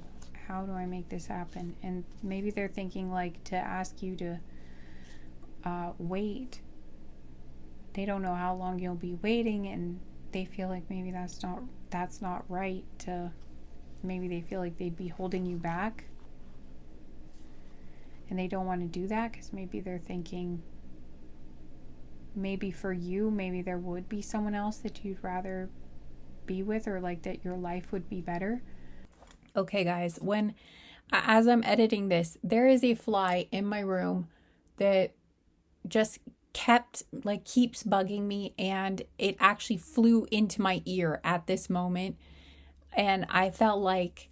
[SPEAKER 1] How do I make this happen? And maybe they're thinking like to ask you to wait. They don't know how long you'll be waiting, and they feel like maybe that's not right. Maybe they feel like they'd be holding you back, and they don't want to do that because maybe they're thinking maybe for you, maybe there would be someone else that you'd rather be with, or like that your life would be better. Okay, guys, as I'm editing this, there is a fly in my room that just keeps bugging me, and it actually flew into my ear at this moment. And I felt like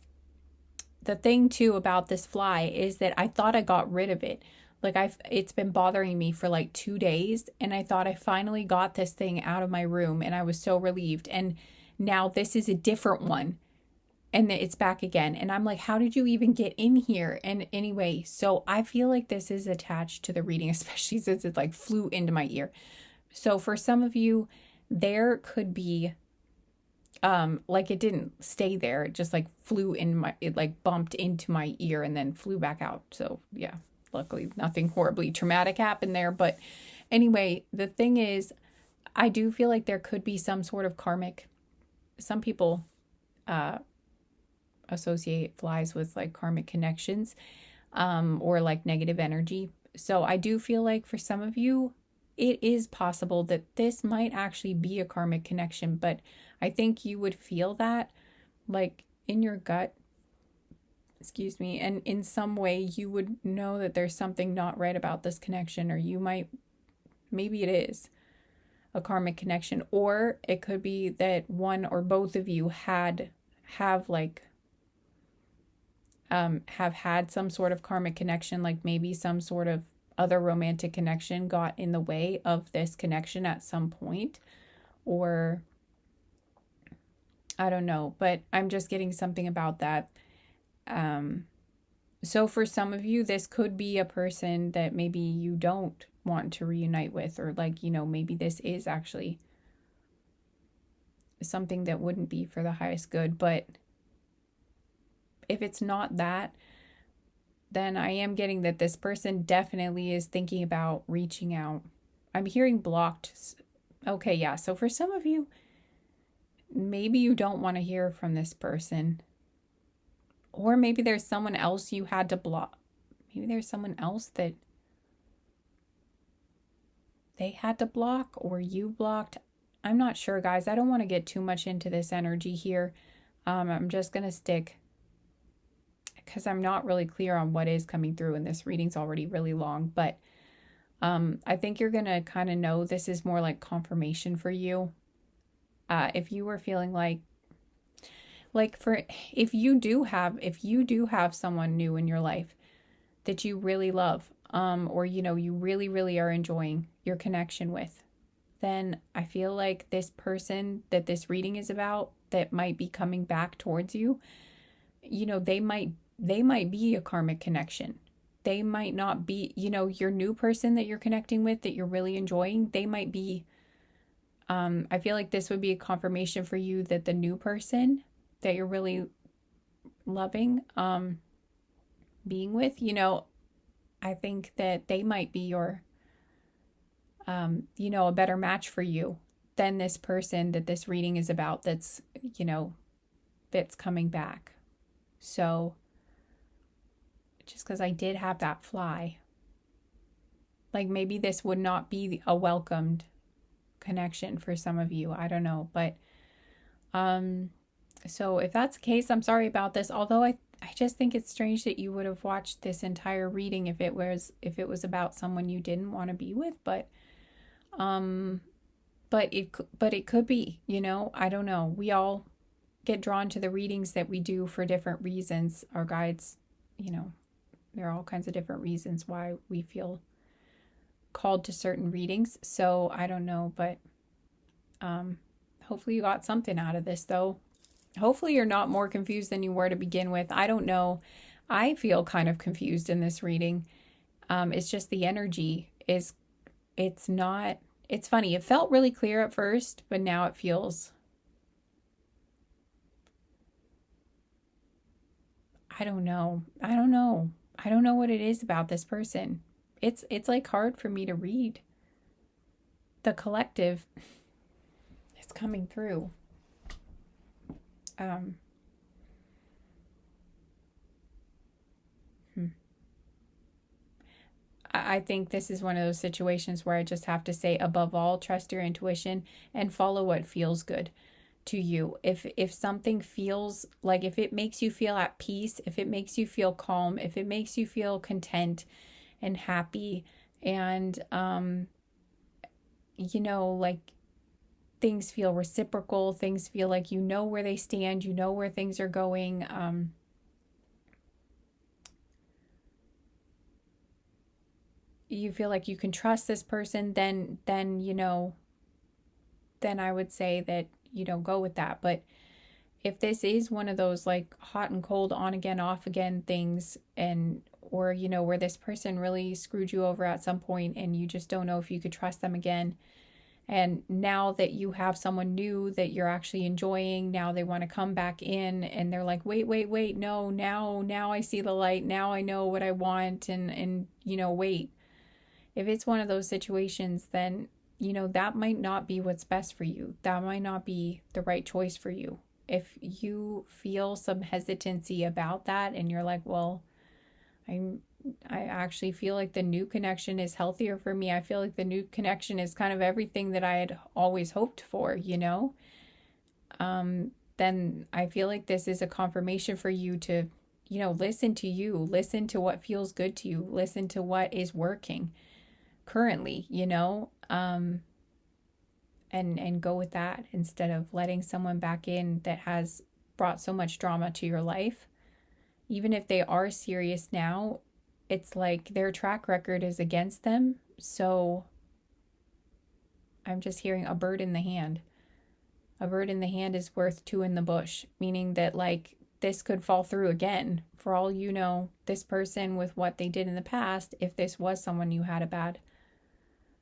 [SPEAKER 1] the thing too about this fly is that I thought I got rid of it. It's been bothering me for like 2 days, and I thought I finally got this thing out of my room, and I was so relieved. And now this is a different one, and it's back again. And I'm like, how did you even get in here? And anyway, so I feel like this is attached to the reading, especially since it like flew into my ear. So for some of you, there could be like it didn't stay there. It just like it like bumped into my ear and then flew back out. So yeah, luckily nothing horribly traumatic happened there. But anyway, the thing is, I do feel like there could be some sort of karmic. Some people associate flies with like karmic connections, or like negative energy. So I do feel like for some of you, it is possible that this might actually be a karmic connection, but I think you would feel that like in your gut, excuse me, and in some way you would know that there's something not right about this connection, or maybe it is a karmic connection, or it could be that one or both of you have had some sort of karmic connection, like maybe some sort of other romantic connection got in the way of this connection at some point, or I don't know, but I'm just getting something about that. So for some of you, this could be a person that maybe you don't want to reunite with, or like, you know, maybe this is actually something that wouldn't be for the highest good. But if it's not that, then I am getting that this person definitely is thinking about reaching out. I'm hearing blocked. Okay, yeah. So for some of you, maybe you don't want to hear from this person. Or maybe there's someone else you had to block. Maybe there's someone else that they had to block or you blocked. I'm not sure, guys. I don't want to get too much into this energy here. I'm just going to stick, because I'm not really clear on what is coming through, and this reading's already really long. But I think you're going to kind of know this is more like confirmation for you. If you were feeling if you do have someone new in your life that you really love, or, you know, you really, really are enjoying your connection with, then I feel like this person that this reading is about that might be coming back towards you, you know, they might be a karmic connection. They might not be, you know, your new person that you're connecting with that you're really enjoying. They might be, I feel like this would be a confirmation for you that the new person that you're really loving, being with, you know, I think that they might be your, you know, a better match for you than this person that this reading is about that's, you know, that's coming back. So just because I did have that fly, like maybe this would not be a welcomed connection for some of you. I don't know. But So if that's the case, I'm sorry about this. Although I just think it's strange that you would have watched this entire reading if it was about someone you didn't want to be with, um but it could be, I don't know. We all get drawn to the readings that we do for different reasons. Our guides, you know, there are all kinds of different reasons why we feel called to certain readings. So I don't know, but hopefully you got something out of this though. Hopefully you're not more confused than you were to begin with. I don't know. I feel kind of confused in this reading. It's just the energy is, it's not, it's funny. It felt really clear at first, but now it feels, I don't know. I don't know. I don't know what it is about this person. It's like hard for me to read. The collective is coming through. Um, hmm. I think this is one of those situations where I just have to say, above all, trust your intuition and follow what feels good to you. If something feels like, if it makes you feel at peace, if it makes you feel calm, if it makes you feel content and happy, and like things feel reciprocal, things feel like you know where they stand, you know where things are going. You feel like you can trust this person, then I would say that, go with that. But if this is one of those like hot and cold, on again, off again things, and or where this person really screwed you over at some point and you just don't know if you could trust them again, and now that you have someone new that you're actually enjoying, now they want to come back in and they're like, wait, no, now I see the light, now I know what I want, and wait. If it's one of those situations, then that might not be what's best for you. That might not be the right choice for you. If you feel some hesitancy about that and you're like, well, I'm I actually feel like the new connection is healthier for me. I feel like the new connection is kind of everything that I had always hoped for, then I feel like this is a confirmation for you to, listen to you, listen to what feels good to you, listen to what is working currently, and go with that instead of letting someone back in that has brought so much drama to your life. Even if they are serious now, it's like their track record is against them. So I'm just hearing a bird in the hand. A bird in the hand is worth two in the bush, meaning that like this could fall through again. For all you know, this person with what they did in the past, if this was someone you had a bad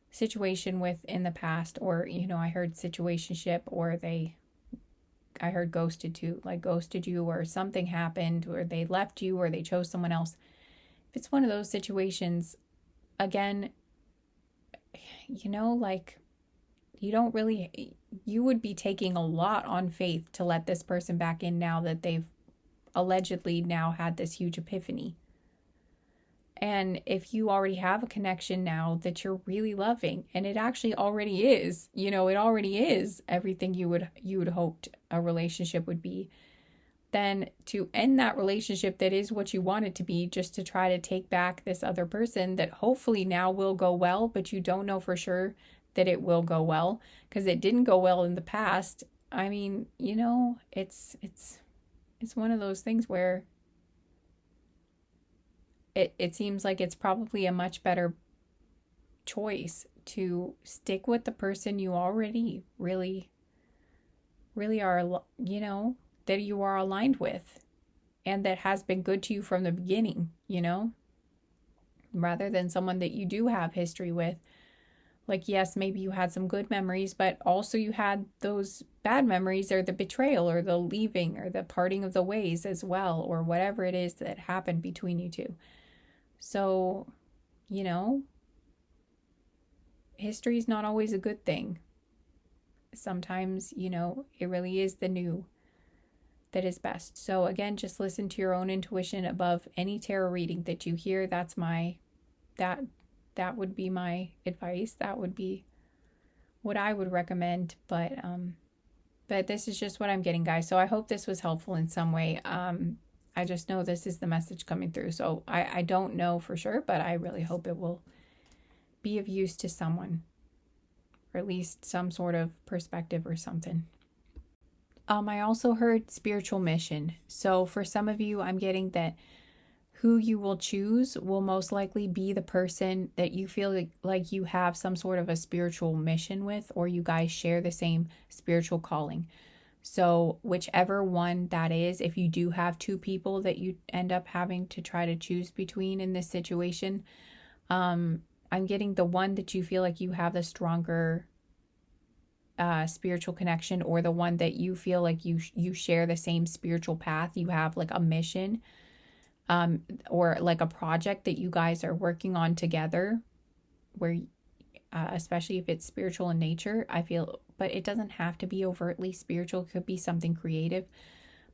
[SPEAKER 1] situation with in the past, or I heard situationship, or I heard ghosted too, like ghosted you, or something happened, or they left you, or they chose someone else. If it's one of those situations, again, like you would be taking a lot on faith to let this person back in now that they've allegedly now had this huge epiphany. And if you already have a connection now that you're really loving, and it actually already is, it already is everything you would hoped a relationship would be, then to end that relationship that is what you want it to be, just to try to take back this other person that hopefully now will go well, but you don't know for sure that it will go well because it didn't go well in the past. I mean, it's one of those things where it seems like it's probably a much better choice to stick with the person you already really, really are, that you are aligned with and that has been good to you from the beginning, rather than someone that you do have history with. Like, yes, maybe you had some good memories, but also you had those bad memories, or the betrayal or the leaving or the parting of the ways as well, or whatever it is that happened between you two. So, history is not always a good thing. Sometimes, it really is the new that is best. So again, just listen to your own intuition above any tarot reading that you hear. That's that would be my advice. That would be what I would recommend. But But this is just what I'm getting, guys. So I hope this was helpful in some way. I just know this is the message coming through. So I don't know for sure, but I really hope it will be of use to someone, or at least some sort of perspective or something. I also heard spiritual mission. So for some of you, I'm getting that who you will choose will most likely be the person that you feel like you have some sort of a spiritual mission with, or you guys share the same spiritual calling. So whichever one that is, if you do have two people that you end up having to try to choose between in this situation, I'm getting the one that you feel like you have the stronger spiritual connection, or the one that you feel like you share the same spiritual path, you have like a mission, or like a project that you guys are working on together, where especially if it's spiritual in nature, I feel, but it doesn't have to be overtly spiritual, it could be something creative,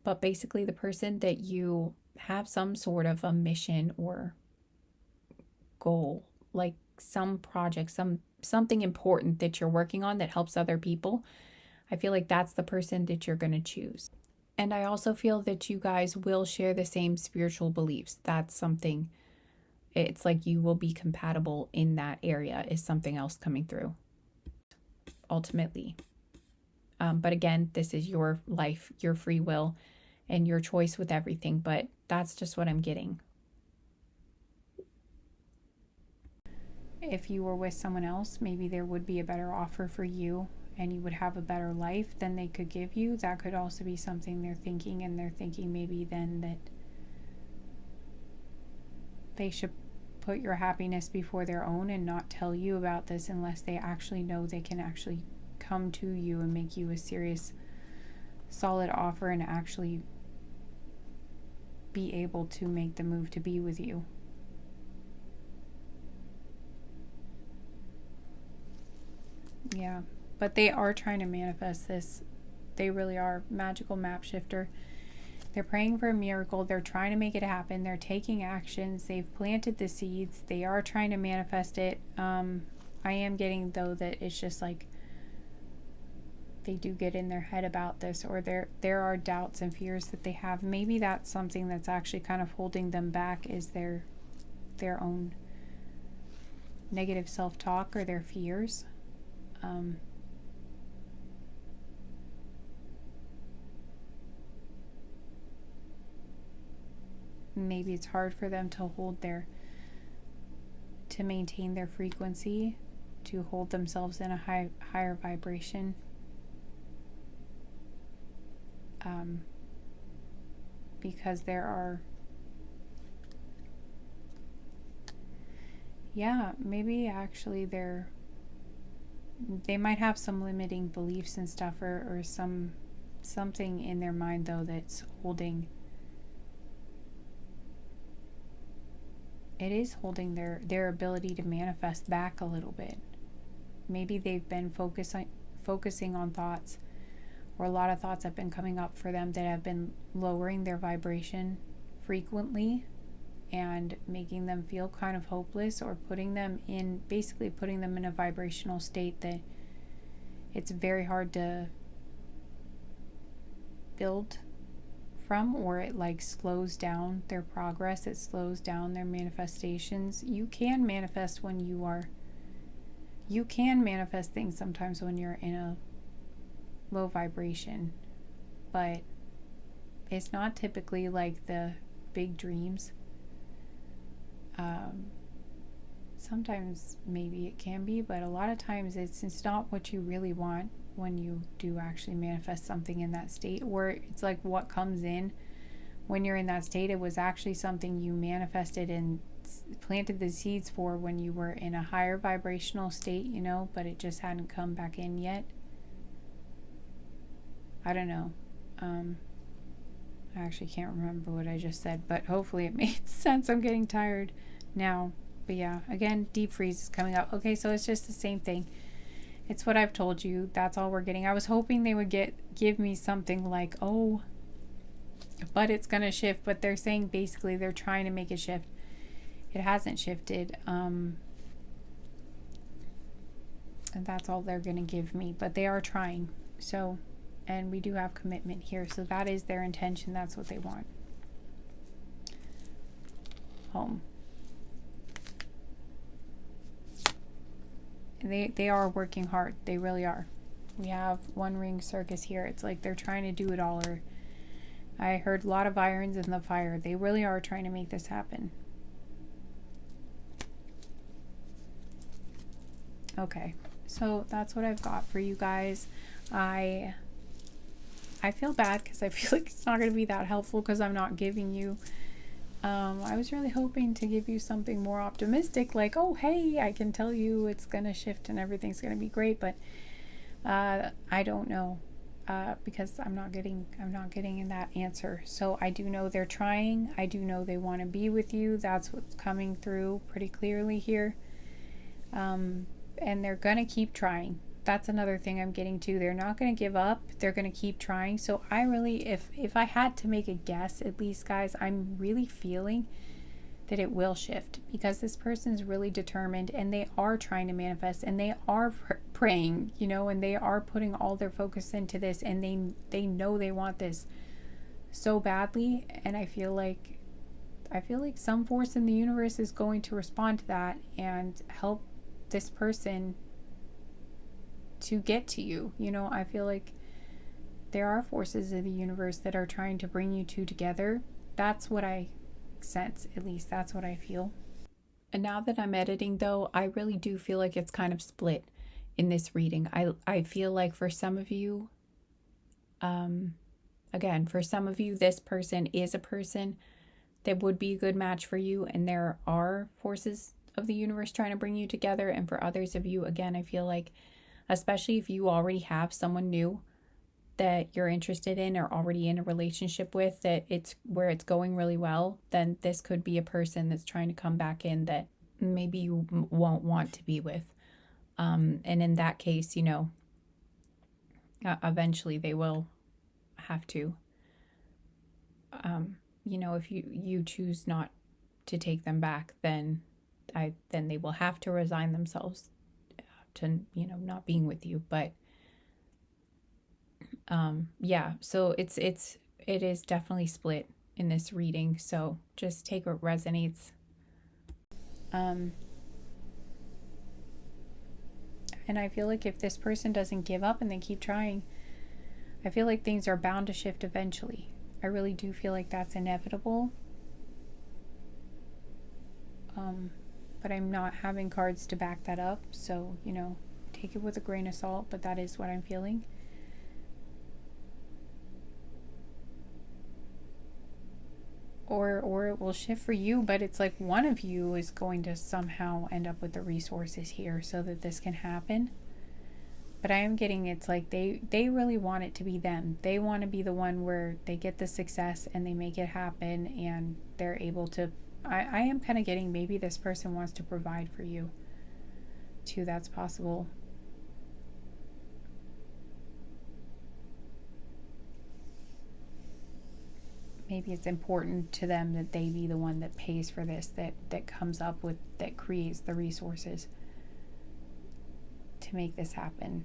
[SPEAKER 1] but basically the person that you have some sort of a mission or goal, like some project, something important that you're working on that helps other people. I feel like that's the person that you're going to choose. And I also feel that you guys will share the same spiritual beliefs. That's something, it's like you will be compatible in that area, is something else coming through ultimately. But again, this is your life, your free will, and your choice with everything. But that's just what I'm getting. If you were with someone else, maybe there would be a better offer for you and you would have a better life than they could give you. That could also be something they're thinking, and they're thinking maybe then that they should put your happiness before their own and not tell you about this unless they actually know they can actually come to you and make you a serious, solid offer and actually be able to make the move to be with you. Yeah, but they are trying to manifest this. They really are. Magical map shifter. They're praying for a miracle. They're trying to make it happen. They're taking actions. They've planted the seeds. They are trying to manifest it. I am getting, though, that it's just like they do get in their head about this, or there are doubts and fears that they have. Maybe that's something that's actually kind of holding them back, is their own negative self-talk or their fears. Maybe it's hard for them to maintain their frequency, to hold themselves in a higher vibration. Because there are, maybe actually they might have some limiting beliefs and stuff, or something in their mind, though, that's holding their ability to manifest back a little bit. Maybe they've been focusing on thoughts, or a lot of thoughts have been coming up for them that have been lowering their vibration frequently and making them feel kind of hopeless, or putting them in a vibrational state that it's very hard to build from, or it like slows down their progress, it slows down their manifestations. You can manifest things sometimes when you're in a low vibration, but it's not typically like the big dreams. Sometimes maybe it can be, but a lot of times it's not what you really want when you do actually manifest something in that state, or it's like what comes in when you're in that state, it was actually something you manifested and planted the seeds for when you were in a higher vibrational state, but it just hadn't come back in yet. I don't know. I actually can't remember what I just said, but hopefully it made sense. I'm getting tired now. But yeah, again, deep freeze is coming up. Okay, so it's just the same thing. It's what I've told you. That's all we're getting. I was hoping they would give me something like, oh, but it's going to shift. But they're saying basically they're trying to make it shift. It hasn't shifted. And that's all they're going to give me. But they are trying. So And we do have commitment here. So that is their intention. That's what they want. Home. And they are working hard. They really are. We have one ring circus here. It's like they're trying to do it all. Or I heard a lot of irons in the fire. They really are trying to make this happen. Okay, so that's what I've got for you guys. I feel bad because I feel like it's not going to be that helpful because I'm not giving you. I was really hoping to give you something more optimistic, like, oh, hey, I can tell you it's going to shift and everything's going to be great, but I don't know because I'm not getting that answer. So I do know they're trying. I do know they want to be with you. That's what's coming through pretty clearly here. And they're going to keep trying. That's another thing I'm getting to. They're not going to give up. They're going to keep trying. So I really, if I had to make a guess, at least, guys, I'm really feeling that it will shift because this person's really determined and they are trying to manifest and they are praying, you know, and they are putting all their focus into this and they know they want this so badly. And I feel like some force in the universe is going to respond to that and help this person to get to you. You know, I feel like there are forces in the universe that are trying to bring you two together. That's what I sense, at least that's what I feel. And now that I'm editing though, I really do feel like it's kind of split in this reading. I feel like for some of you, again, for some of you, this person is a person that would be a good match for you, and there are forces of the universe trying to bring you together. And for others of you, again, I feel like, especially if you already have someone new that you're interested in or already in a relationship with, that it's where it's going really well, then this could be a person that's trying to come back in that maybe you won't want to be with. And in that case, you know, eventually they will have to, you know, if you choose not to take them back, then they will have to resign themselves to, you know, not being with you. But yeah, so it is definitely split in this reading, so just take what resonates. And I feel like if this person doesn't give up and they keep trying, I feel like things are bound to shift eventually. I really do feel like that's inevitable. But I'm not having cards to back that up, so, you know, take it with a grain of salt, but that is what I'm feeling. Or it will shift for you, but it's like one of you is going to somehow end up with the resources here so that this can happen. But I am getting, it's like they really want it to be them. They want to be the one where they get the success and they make it happen and they're able to. I am kind of getting maybe this person wants to provide for you too. That's possible. Maybe it's important to them that they be the one that pays for this, that comes up with, that creates the resources to make this happen.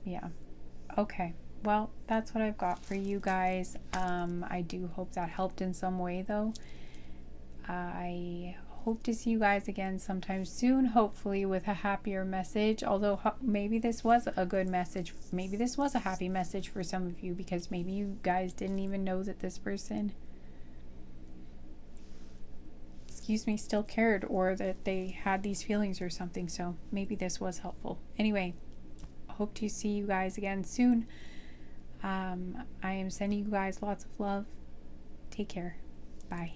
[SPEAKER 1] Yeah. Okay. Well, that's what I've got for you guys. I do hope that helped in some way, though. I hope to see you guys again sometime soon, hopefully with a happier message. Although maybe this was a good message. Maybe this was a happy message for some of you, because maybe you guys didn't even know that this person, still cared, or that they had these feelings or something. So maybe this was helpful. Anyway, hope to see you guys again soon. I am sending you guys lots of love. Take care. Bye.